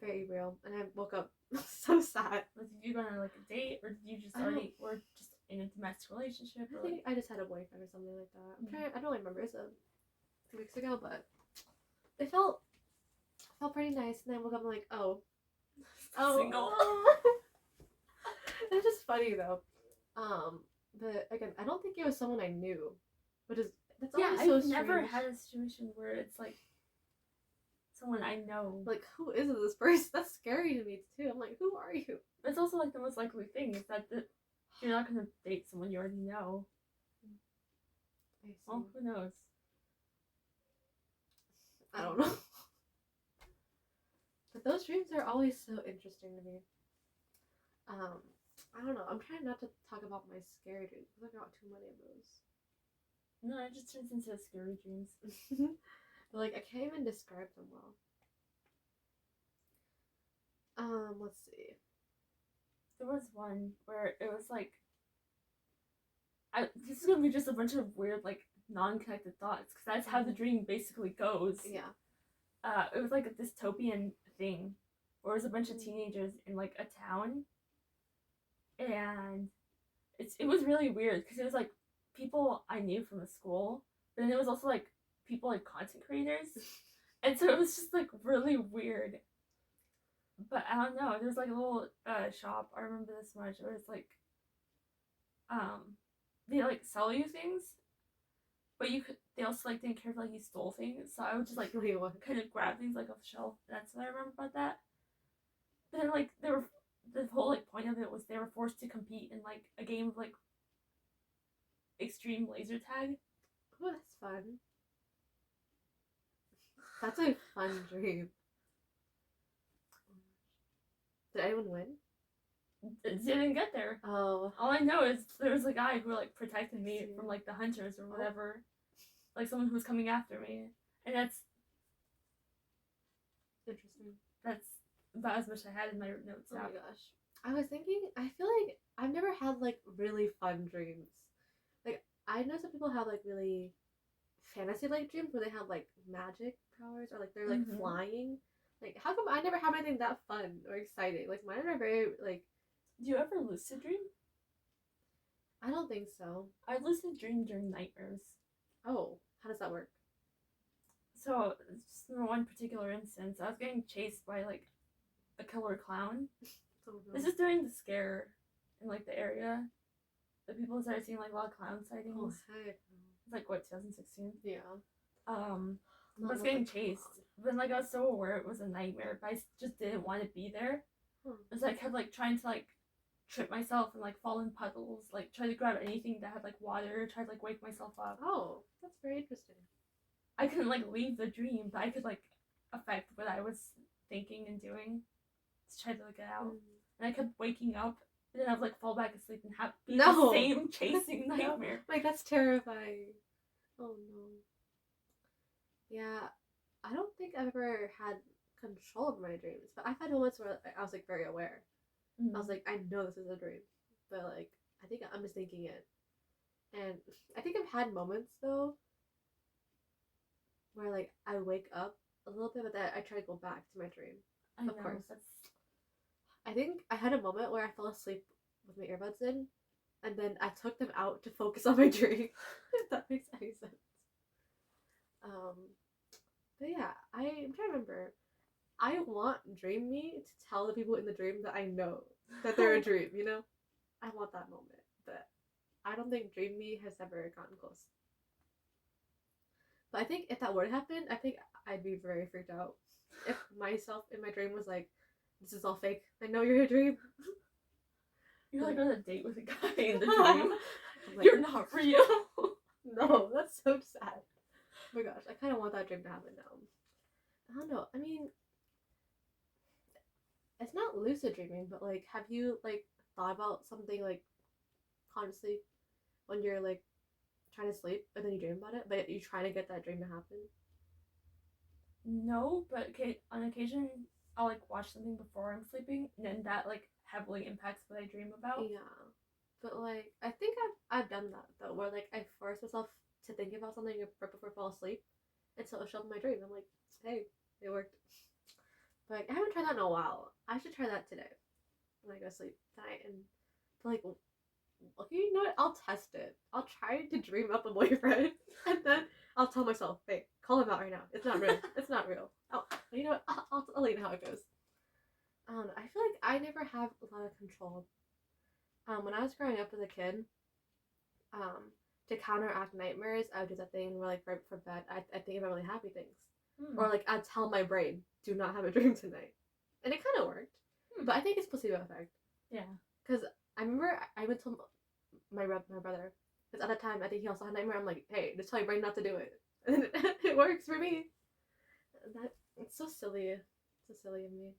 very real, and I woke up so sad. Did you go on like a date, or did you just already, or just in a domestic relationship? I think I just had a boyfriend or something like that. I don't remember. It was 2 weeks ago, but it felt pretty nice. And then I woke up and I'm like, oh, single. It's just funny though. But again, I don't think it was someone I knew, that's always so strange. I've never had a situation where it's like someone I know. Like, who is this person? That's scary to me too. I'm like, who are you? But it's also like the most likely thing is that you're not gonna date someone you already know. I see. Well, who knows? I don't know. But those dreams are always so interesting to me. I don't know. I'm trying not to talk about my scary dreams because I got too many of those. No, it just turns into scary dreams. But like, I can't even describe them well. Let's see. There was one where it was like, this is gonna be just a bunch of weird like non-connected thoughts because that's how the dream basically goes. Yeah. It was like a dystopian thing where it was a bunch of teenagers in like a town, and it was really weird because it was like people I knew from the school, but then it was also like people like content creators, and so it was just like really weird. But I don't know. There's like a little shop. I remember this much. Where it's like, they like sell you things, but they also like didn't care if like you stole things. So I would just like kind of grab things like off the shelf. That's what I remember about that. But then like the whole like point of it was they were forced to compete in like a game of like extreme laser tag. Oh, that's fun. That's a fun dream. Did anyone win? It didn't get there. Oh. All I know is there was a guy who like protected me from like the hunters or whatever. Like someone who was coming after me. And that's interesting. That's about as much I had in my notes. Oh my gosh. I was thinking, I feel like I've never had like really fun dreams. Like, I know some people have like really fantasy like dreams where they have like magic powers or like they're like Mhm. flying. Like how come I never have anything that fun or exciting? Like mine are very like. Do you ever lucid dream? I don't think so. I lucid dream during nightmares. Oh, how does that work? So, just in one particular instance, I was getting chased by like a killer clown. Oh, no. This is during the scare in like the area. The people started seeing like a lot of clown sightings. Oh heck. It's like what, 2016? Yeah. I was getting chased. But like I was so aware it was a nightmare, but I just didn't want to be there. So I kept like trying to like trip myself and like fall in puddles, like try to grab anything that had like water, try to like wake myself up. Oh, that's very interesting. I couldn't like leave the dream, but I could like affect what I was thinking and doing to try to like, get out. And I kept waking up, and then I would like fall back asleep and have the same chasing nightmare. Like that's terrifying. Oh no. Yeah, I don't think I've ever had control over my dreams, but I've had moments where I was like very aware. I was like, I know this is a dream, but like I think I'm just thinking it. And I think I've had moments though where like I wake up a little bit, but then I try to go back to my dream. Of course. I think I had a moment where I fell asleep with my earbuds in, and then I took them out to focus on my dream. If that makes any sense. But yeah, I'm trying to remember. I want Dream Me to tell the people in the dream that I know that they're a dream, you know? I want that moment, but I don't think Dream Me has ever gotten close. But I think if that were to happen, I think I'd be very freaked out. If myself in my dream was like, this is all fake. I know you're a dream. You're like on a date with a guy in the dream. Like, you're not real. No, that's so sad. Oh my gosh, I kind of want that dream to happen now. I don't know. I mean, it's not lucid dreaming, but like, have you like thought about something like consciously when you're like trying to sleep and then you dream about it, but you're trying to get that dream to happen? No, but on occasion I'll like watch something before I'm sleeping, and then that like heavily impacts what I dream about. Yeah, but like I think I've done that though, where like I force myself to think about something right before I fall asleep, and so it'll show up in my dream. I'm like, hey, it worked. But I haven't tried that in a while. I should try that today when I go to sleep tonight. And like, okay, you know what? I'll test it. I'll try to dream up a boyfriend, and then I'll tell myself, hey, call him out right now. It's not real. It's not real. You know what? I'll let you know how it goes. I feel like I never have a lot of control. When I was growing up as a kid, to counteract nightmares, I would do that thing where like right before bed, I think about really happy things. Or like I'd tell my brain, do not have a dream tonight. And it kind of worked. But I think it's placebo effect. Yeah. Because I remember I went to my brother, because at the time I think he also had a nightmare. I'm like, hey, just tell your brain not to do it. And it works for me. It's so silly. It's so silly of me.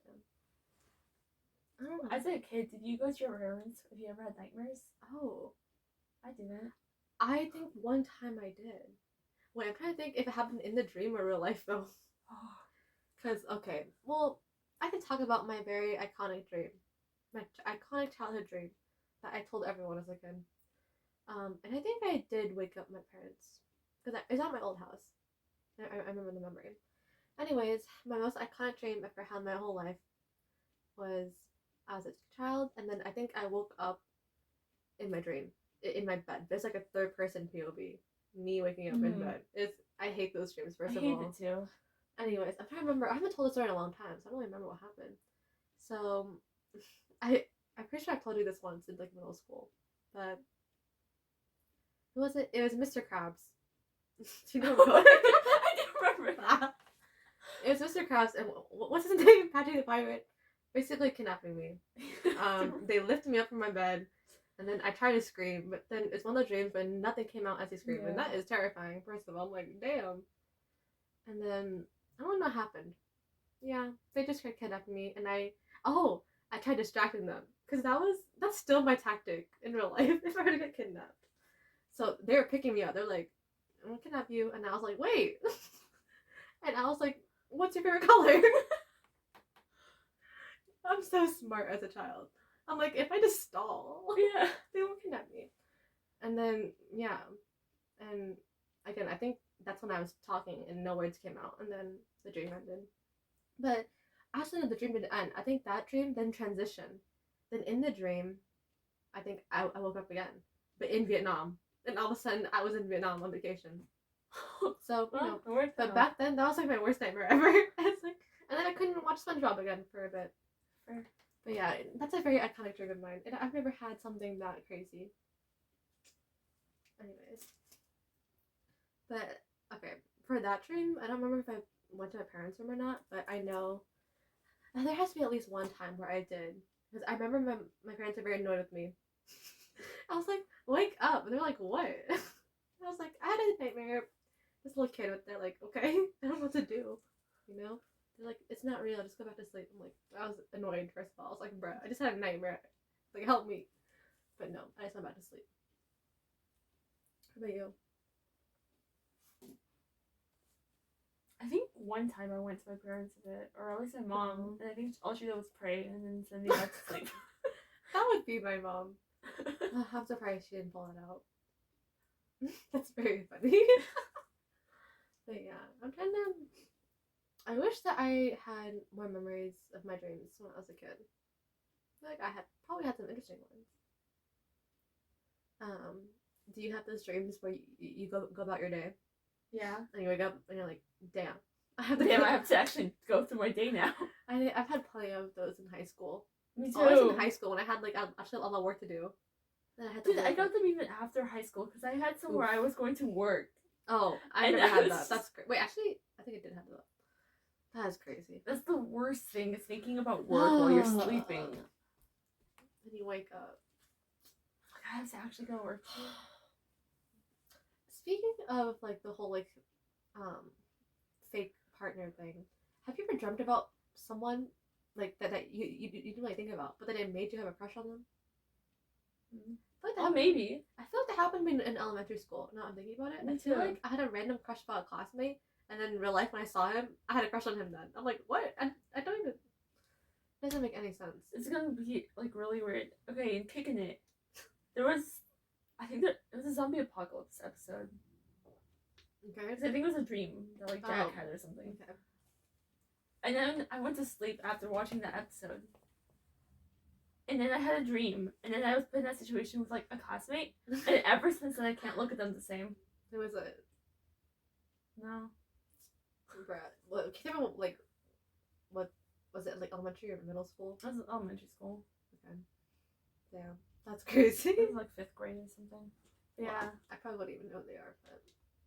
Yeah. I don't know. As a kid, did you go to your parents if you ever had nightmares? Oh. I didn't. I think one time I did. Wait, I'm trying to think if it happened in the dream or real life though. Because, okay, well, I can talk about my very iconic dream. My iconic childhood dream that I told everyone as a kid. And I think I did wake up my parents. Because it was at my old house. I remember the memory. Anyways, my most iconic dream I've ever had my whole life was as a child. And then I think I woke up in my dream. In my bed. There's like a third person POV. Me waking up in bed. I hate those dreams, first of all. I hate it too. Anyways, I'm trying to remember. I haven't told this story in a long time, so I don't really remember what happened. So, I'm pretty sure I've told you this once in like middle school, but who was it? It was Mr. Krabs. Do you know what? I don't remember that. It was Mr. Krabs, and what's his name? Patrick the Pirate. Basically kidnapping me. They lifted me up from my bed, and then I tried to scream, but then it's one of those dreams when nothing came out as he screamed, and that is terrifying. First of all, I'm like, damn. And then I don't know what happened. Yeah, they just tried kidnapping me, and I tried distracting them, because that's still my tactic in real life if I were to get kidnapped. So they were picking me up. They're like, I'm gonna kidnap you, and I was like, wait. And I was like, what's your favorite color? I'm so smart as a child. I'm like, if I just stall, yeah, they won't kidnap me. And then, yeah. And again, I think that's when I was talking and no words came out, and then the dream ended. But actually, no, the dream didn't end. I think that dream then transitioned. Then in the dream, I think I woke up again, but in Vietnam. And all of a sudden, I was in Vietnam on vacation. So, but back then, that was like my worst nightmare ever. It's like, and then I couldn't watch SpongeBob again for a bit. Fair. But yeah, that's a very iconic dream of mine. And I've never had something that crazy. Anyways. But, okay, for that dream, I don't remember if I went to my parents' room or not, but I know there has to be at least one time where I did. Because I remember my parents were very annoyed with me. I was like, wake up. And they're like, what? I was like, I had a nightmare. This little kid, they're like, okay, I don't know what to do. You know? They're like, it's not real. Just go back to sleep. I'm like, I was annoyed, first of all. I was like, bruh, I just had a nightmare. Like, help me. But no, I just went back to sleep. How about you? I think one time I went to my parents a bit, or at least my mom, and I think all she did was pray and then send me back to sleep. That would be my mom. I'm surprised she didn't pull it out. That's very funny. But yeah, I'm trying to. I wish that I had more memories of my dreams when I was a kid. Like I probably had some interesting ones. Do you have those dreams where you go about your day? Yeah. And you wake up and you're like, damn. I have to actually go through my day now. I've had plenty of those in high school. Me too. Always in high school when I had like actually a lot of work to do. Then I got them even after high school because I had some where I was going to work. Oh, I never had that. That's great. Wait, actually, I think I did have that. That is crazy. That's the worst thing, is thinking about work while you're sleeping. Then you wake up. I have to actually go to work. Speaking of like the whole like fake partner thing, have you ever dreamt about someone like that you didn't like think about, but then it made you have a crush on them? Like maybe. I feel like that happened in elementary school. Now I'm thinking about it. I feel like I had a random crush about a classmate, and then in real life when I saw him, I had a crush on him then. I'm like, what? I don't even. It doesn't make any sense. It's gonna be like really weird. Okay, in Kicking It, there was, I think it was a zombie apocalypse episode. Okay. I think it was a dream that like Jack had or something. Okay. And then I went to sleep after watching that episode. And then I had a dream, and then I was put in that situation with like a classmate, and ever since then I can't look at them the same. Who was it? No. Bruh. What? Can you remember like what was it, like elementary or middle school? It was elementary school. Okay. Damn. That's crazy. It was like 5th grade or something. But yeah. I probably wouldn't even know who they are, but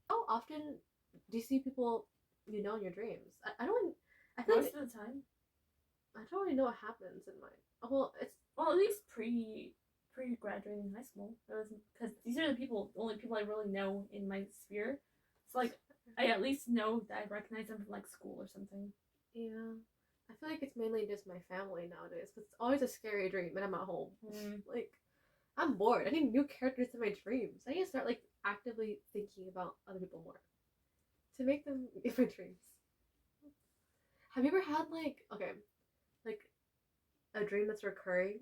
how often do you see people you know in your dreams? I don't. I think most of the time. I don't really know what happens in mine. Well, at least pre-graduating high school. It was because these are the only people I really know in my sphere. So like, I at least know that I recognize them from like school or something. Yeah, I feel like it's mainly just my family nowadays because it's always a scary dream and I'm at home. Like, I'm bored. I need new characters in my dreams. I need to start like actively thinking about other people more to make them in my dreams. Have you ever had like a dream that's recurring,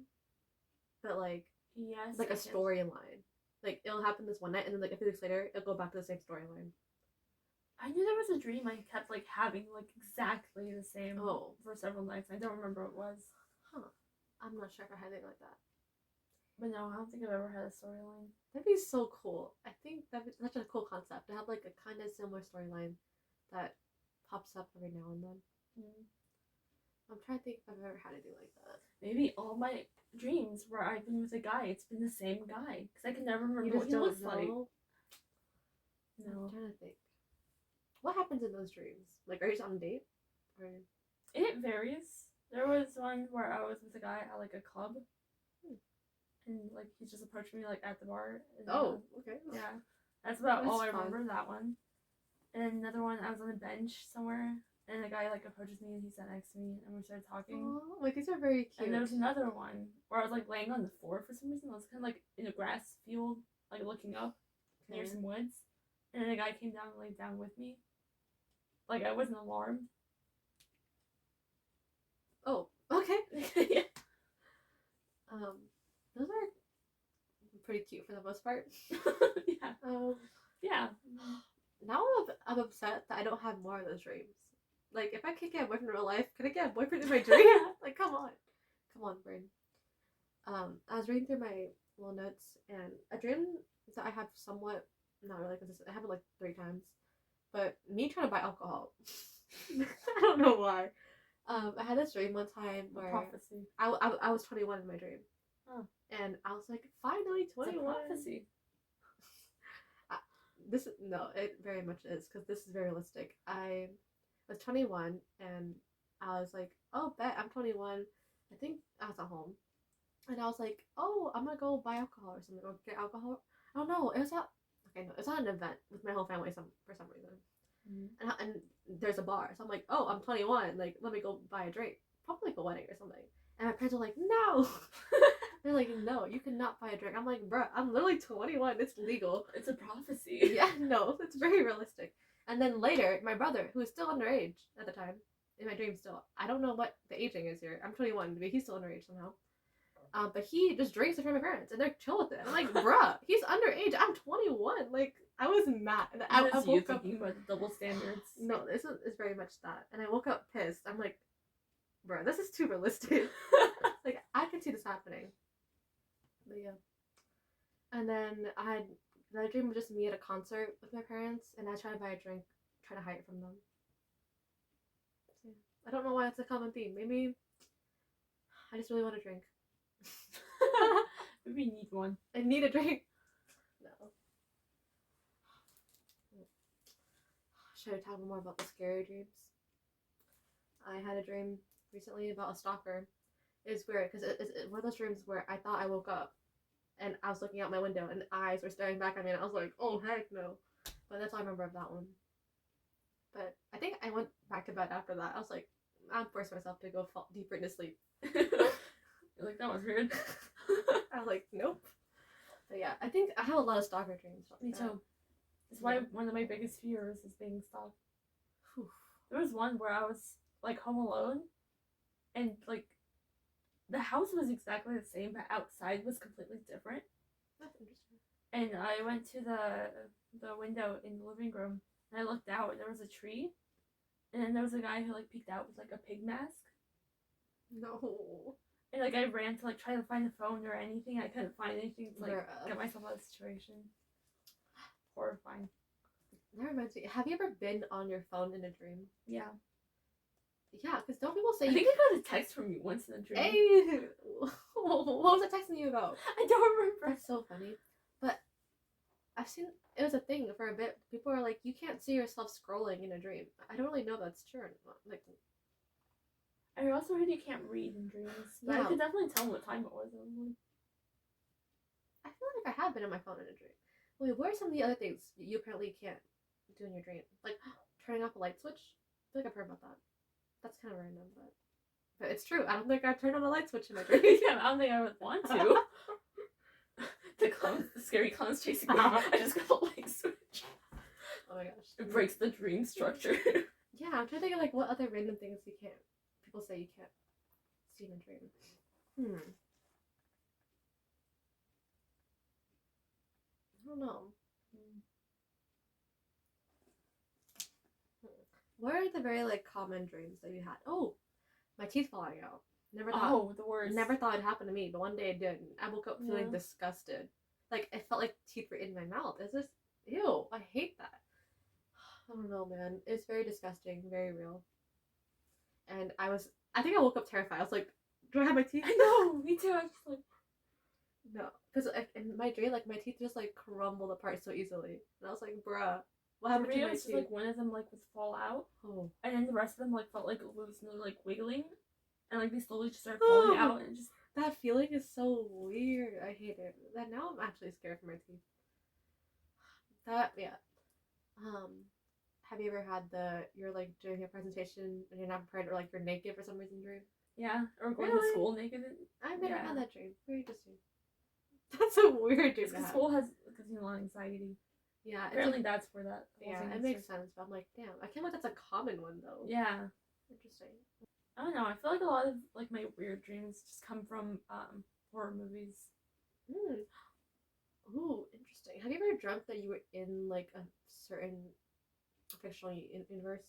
but like yes, like a storyline? Like it'll happen this one night, and then like a few weeks later, it'll go back to the same storyline. I knew there was a dream I kept like having like exactly the same for several nights. I don't remember what it was. Huh. I'm not sure if I had anything like that. But no, I don't think I've ever had a storyline. That'd be so cool. I think that'd be such a cool concept to have like a kind of similar storyline that pops up every now and then. I'm trying to think if I've ever had anything like that. Maybe all my dreams where I've been with a guy, it's been the same guy. Because I can never remember what he looks like. No. I'm trying to think. What happens in those dreams? Like, are you just on a date? Or... It varies. There was one where I was with a guy at like a club. And like he just approached me like at the bar. And, okay. Yeah. That's about all I remember, that one. And another one, I was on a bench somewhere. And a guy like approaches me and he sat next to me and we started talking. Oh, like these are very cute. And there was another one where I was like laying on the floor for some reason. I was kind of like in a grass field, like looking up near some woods. And then a guy came down and laid down with me. Like I wasn't alarmed. Oh, okay. Yeah. Those are pretty cute for the most part. Yeah. Yeah. Now I'm upset that I don't have more of those dreams. Like, if I can't get a boyfriend in real life, can I get a boyfriend in my dream? Like, come on, brain. I was reading through my little notes, and a dream that I have somewhat not really consistent. I have it like 3 times, but me trying to buy alcohol. I don't know why. I had this dream one time where prophecy. I was 21 in my dream. Oh. And I was like, finally 21. It's a prophecy. It very much is, because this is very realistic. I was 21 and I was like, oh, bet I'm 21. I think I was at home. And I was like, oh, I'm gonna go buy alcohol or something, or get alcohol. I don't know. It was at an event with my whole family for some reason. Mm-hmm. And there's a bar. So I'm like, oh, I'm 21. Like, let me go buy a drink. Probably like a wedding or something. And my parents were like, no. They're like, no, you cannot buy a drink. I'm like, bruh, I'm literally 21. It's legal. It's a prophecy. Yeah, no, it's very realistic. And then later, my brother, who was still underage at the time, in my dream still, I don't know what the aging is here. I'm 21, but he's still underage somehow. But he just drinks in front of my parents, and they're chill with it. I'm like, bruh, he's underage. I'm 21. Like, I was mad. And I woke up thinking about double standards. No, this is very much that. And I woke up pissed. I'm like, bruh, this is too realistic. Like, I can see this happening. But yeah. And then the dream was just me at a concert with my parents, and I tried to buy a drink, trying to hide it from them. So, yeah. I don't know why it's a common theme. Maybe I just really want a drink. Maybe you need one. I need a drink. No. Should I talk more about the scary dreams? I had a dream recently about a stalker. It's weird because it's one of those dreams where I thought I woke up and I was looking out my window and eyes were staring back at me, and I was like, oh heck no. But that's all I remember of that one. But I think I went back to bed after that. I was like, I forced myself to go fall deeper into sleep. You're like, that was weird. I was like, nope. But yeah, I think I have a lot of stalker dreams. Me too. That's why one of my biggest fears is being stalked. Whew. There was one where I was like home alone, and like the house was exactly the same, but outside was completely different. That's interesting. And I went to the window in the living room, and I looked out, and there was a tree, and then there was a guy who like peeked out with like a pig mask. No. And like I ran to like try to find the phone or anything. I couldn't find anything to like get myself out of the situation. Horrifying. That reminds me. Have you ever been on your phone in a dream? Yeah. Yeah, because don't people say? I think I got a text from you once in a dream. Hey, what was I texting you about? I don't remember. That's so funny. But I've seen it was a thing for a bit. People are like, you can't see yourself scrolling in a dream. I don't really know if that's true or not. Like, I also heard you can't read in dreams, but I could definitely tell what time it was. I feel like I have been on my phone in a dream. Wait, what are some of the other things you apparently can't do in your dream? Like turning off a light switch? I feel like I've heard about that. That's kind of random, but it's true. I don't think I've turned on a light switch in my dream. Yeah, I don't think I would want to. The scary clowns chasing me. I just got a light switch. Oh my gosh. It breaks the dream structure. Yeah, I'm trying to think of like what other random things you can't. People say you can't see in a dream. I don't know. What are the very like common dreams that you had? Oh, my teeth falling out. Never thought. Oh, the worst. Never thought it happened to me, but one day it did. I woke up feeling disgusted. Like it felt like teeth were in my mouth. It's just ew. I hate that. I don't know, man. It's very disgusting, very real. And I think I woke up terrified. I was like, do I have my teeth? I know, me too. I was just like, no. Because in my dream, like, my teeth just, like, crumbled apart so easily. And I was like, bruh, what happened to my teeth? Just, like, one of them, like, would fall out. Oh. And then the rest of them, like, felt, like, loose and they were, like, wiggling. And, like, they slowly just started falling out. And just... That feeling is so weird. I hate it. That now I'm actually scared for my teeth. Yeah. Have you ever had you're like doing a presentation and you're not prepared, or like you're naked for some reason dream? Yeah, or going to school naked. I've never had that dream. Very interesting. That's a weird dream. Because school has a lot of anxiety. Yeah, apparently that's where that. Yeah, it makes sense. But I'm like, damn, I can't believe that's a common one though. Yeah, interesting. I don't know. I feel like a lot of like my weird dreams just come from horror movies. Ooh, interesting. Have you ever dreamt that you were in like a certain fictional universe,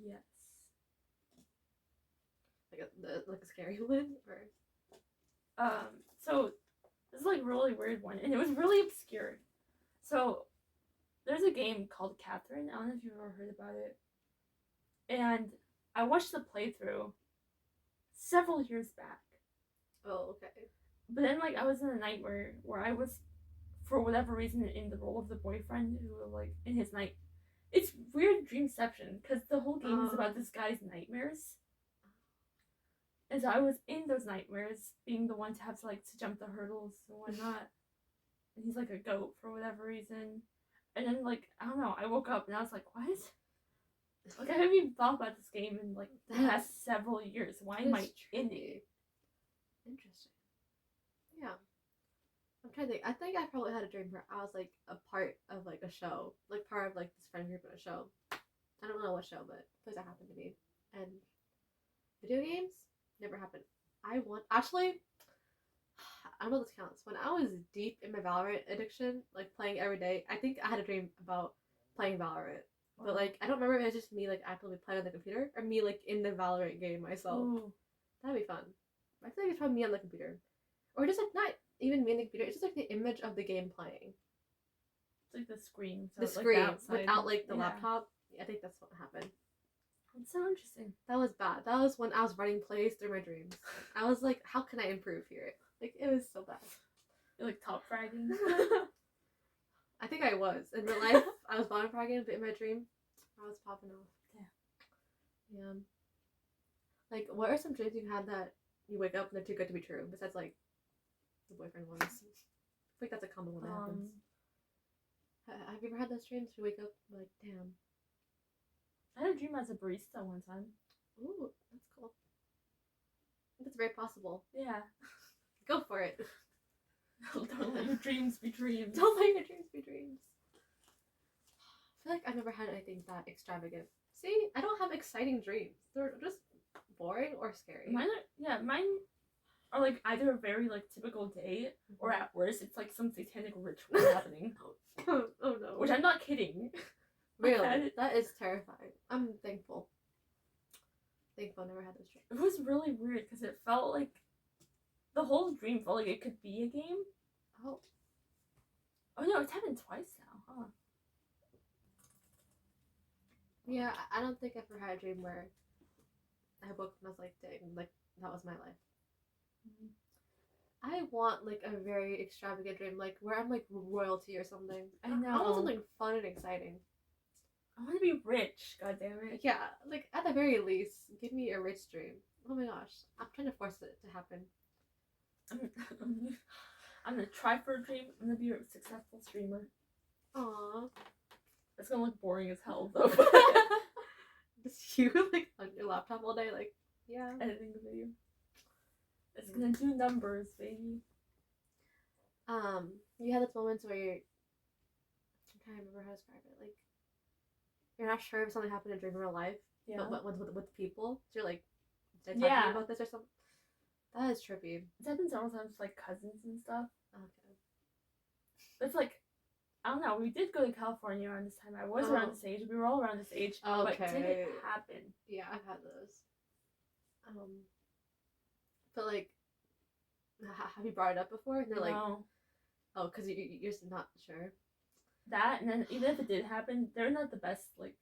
Yes. like a scary one, or? So this is like a really weird one, and it was really obscure. So there's a game called Catherine. I don't know if you've ever heard about it. And I watched the playthrough several years back. Oh, okay. But then like I was in a nightmare where I was, for whatever reason, in the role of the boyfriend who like in his night. It's weird dreamception because the whole game is about this guy's nightmares. And so I was in those nightmares, being the one to have to like to jump the hurdles and whatnot. And he's like a goat for whatever reason. And then like I don't know, I woke up and I was like, what? Like I haven't even thought about this game in like the past several years. Why am I in it? Interesting. Yeah. I'm trying to think. I think I probably had a dream where I was like a part of like a show, like part of like this friend group in a show. I don't know what show, but place that happened to me. And video games never happened. Actually, I don't know if this counts. When I was deep in my Valorant addiction, like playing every day, I think I had a dream about playing Valorant. But like I don't remember if it was just me like actively playing on the computer or me like in the Valorant game myself. Ooh. That'd be fun. I feel like it's probably me on the computer. Or just like not even me on the computer, it's just like the image of the game playing. It's like the screen. So The it's, screen like, without like the laptop. Yeah, I think that's what happened. It's so interesting. That was bad. That was when I was running plays through my dreams. I was like, how can I improve here? Like it was so bad. You're like top fragging. I think I was. In real life I was bottom fragging, but in my dream I was popping off. Yeah. Like what are some dreams you've had that you wake up and they're too good to be true, besides like the boyfriend ones? I feel like that's a common one that happens. Have you ever had those dreams? You wake up and like, damn. I had a dream as a barista one time. Ooh, that's cool. That's very possible. Yeah. Go for it. Don't let your dreams be dreams. Don't let your dreams be dreams. I feel like I've never had anything that extravagant. See, I don't have exciting dreams. They're just boring or scary. Mine are like either a very like typical day, or at worst it's like some satanic ritual happening. Oh no. Which I'm not kidding. Really? That is terrifying. I'm thankful. Thankful I never had those dreams. It was really weird because it felt like the whole dream felt like it could be a game. Oh no, it's happened twice now, huh? Yeah, I don't think I've ever had a dream where I woke up and I was like, dang, like that was my life. Mm-hmm. I want like a very extravagant dream, like where I'm like royalty or something. I know. I want something fun and exciting. I want to be rich, god damn it. Yeah, like at the very least, give me a rich dream. Oh my gosh, I'm trying to force it to happen. I'm gonna try for a dream. I'm gonna be a successful streamer. Aww. It's gonna look boring as hell though. Just you like on your laptop all day, like yeah. Editing the video. It's gonna do numbers, baby. You had those moments where I'm trying to remember how to describe it. Like you're not sure if something happened in a dream in real life, Yeah. but with people. So you're like, did I talk about this or something? That is trippy. It's happened several times with like cousins and stuff. Okay. It's like, I don't know, we did go to California around this time. I was around this age. We were all around this age. Okay. But did it happen? Yeah, I've had those. But like, have you brought it up before? And they're like, no. Oh, because you're just not sure. That, and then even if it did happen, they're not the best like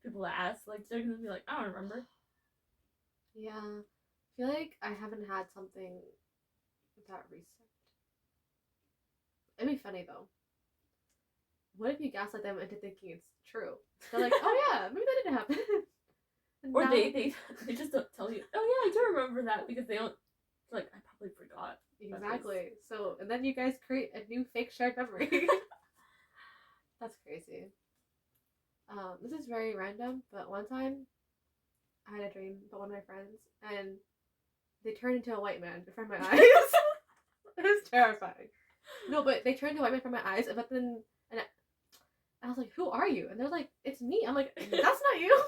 people to ask. Like they're gonna be like, I don't remember. Yeah, I feel like I haven't had something that recent. It'd be funny though. What if you gaslight them into thinking it's true? They're like, oh yeah, maybe that didn't happen. Or they just don't tell you. Oh yeah, I do remember that because they don't. Like I probably forgot. Exactly. So and then you guys create a new fake shared memory. That's crazy. This is very random, but one time I had a dream about one of my friends and they turned into a white man in front of my eyes. It was terrifying. No, but they turned into a white man in front of my eyes, but then I was like, who are you? And they're like, it's me. I'm like, that's not you.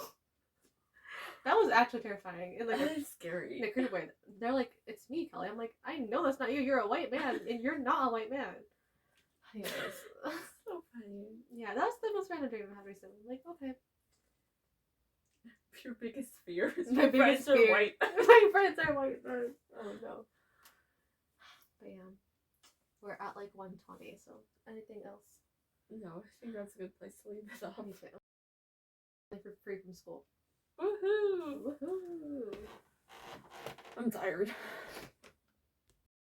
That was actually terrifying. And like, That is scary. in a creepy way. They're like, it's me, Kelly. I'm like, I know that's not you. You're a white man, and you're not a white man. Anyways. So funny. Yeah, that's the most random dream I've had recently. I'm like, okay. Your biggest fear is My your biggest friends are fear. white. My friends are white. Oh no. But yeah. We're at like 1:20, so anything else? No, I think that's a good place to leave it off. Me too. Like for free from school. Woohoo! Woohoo! I'm tired.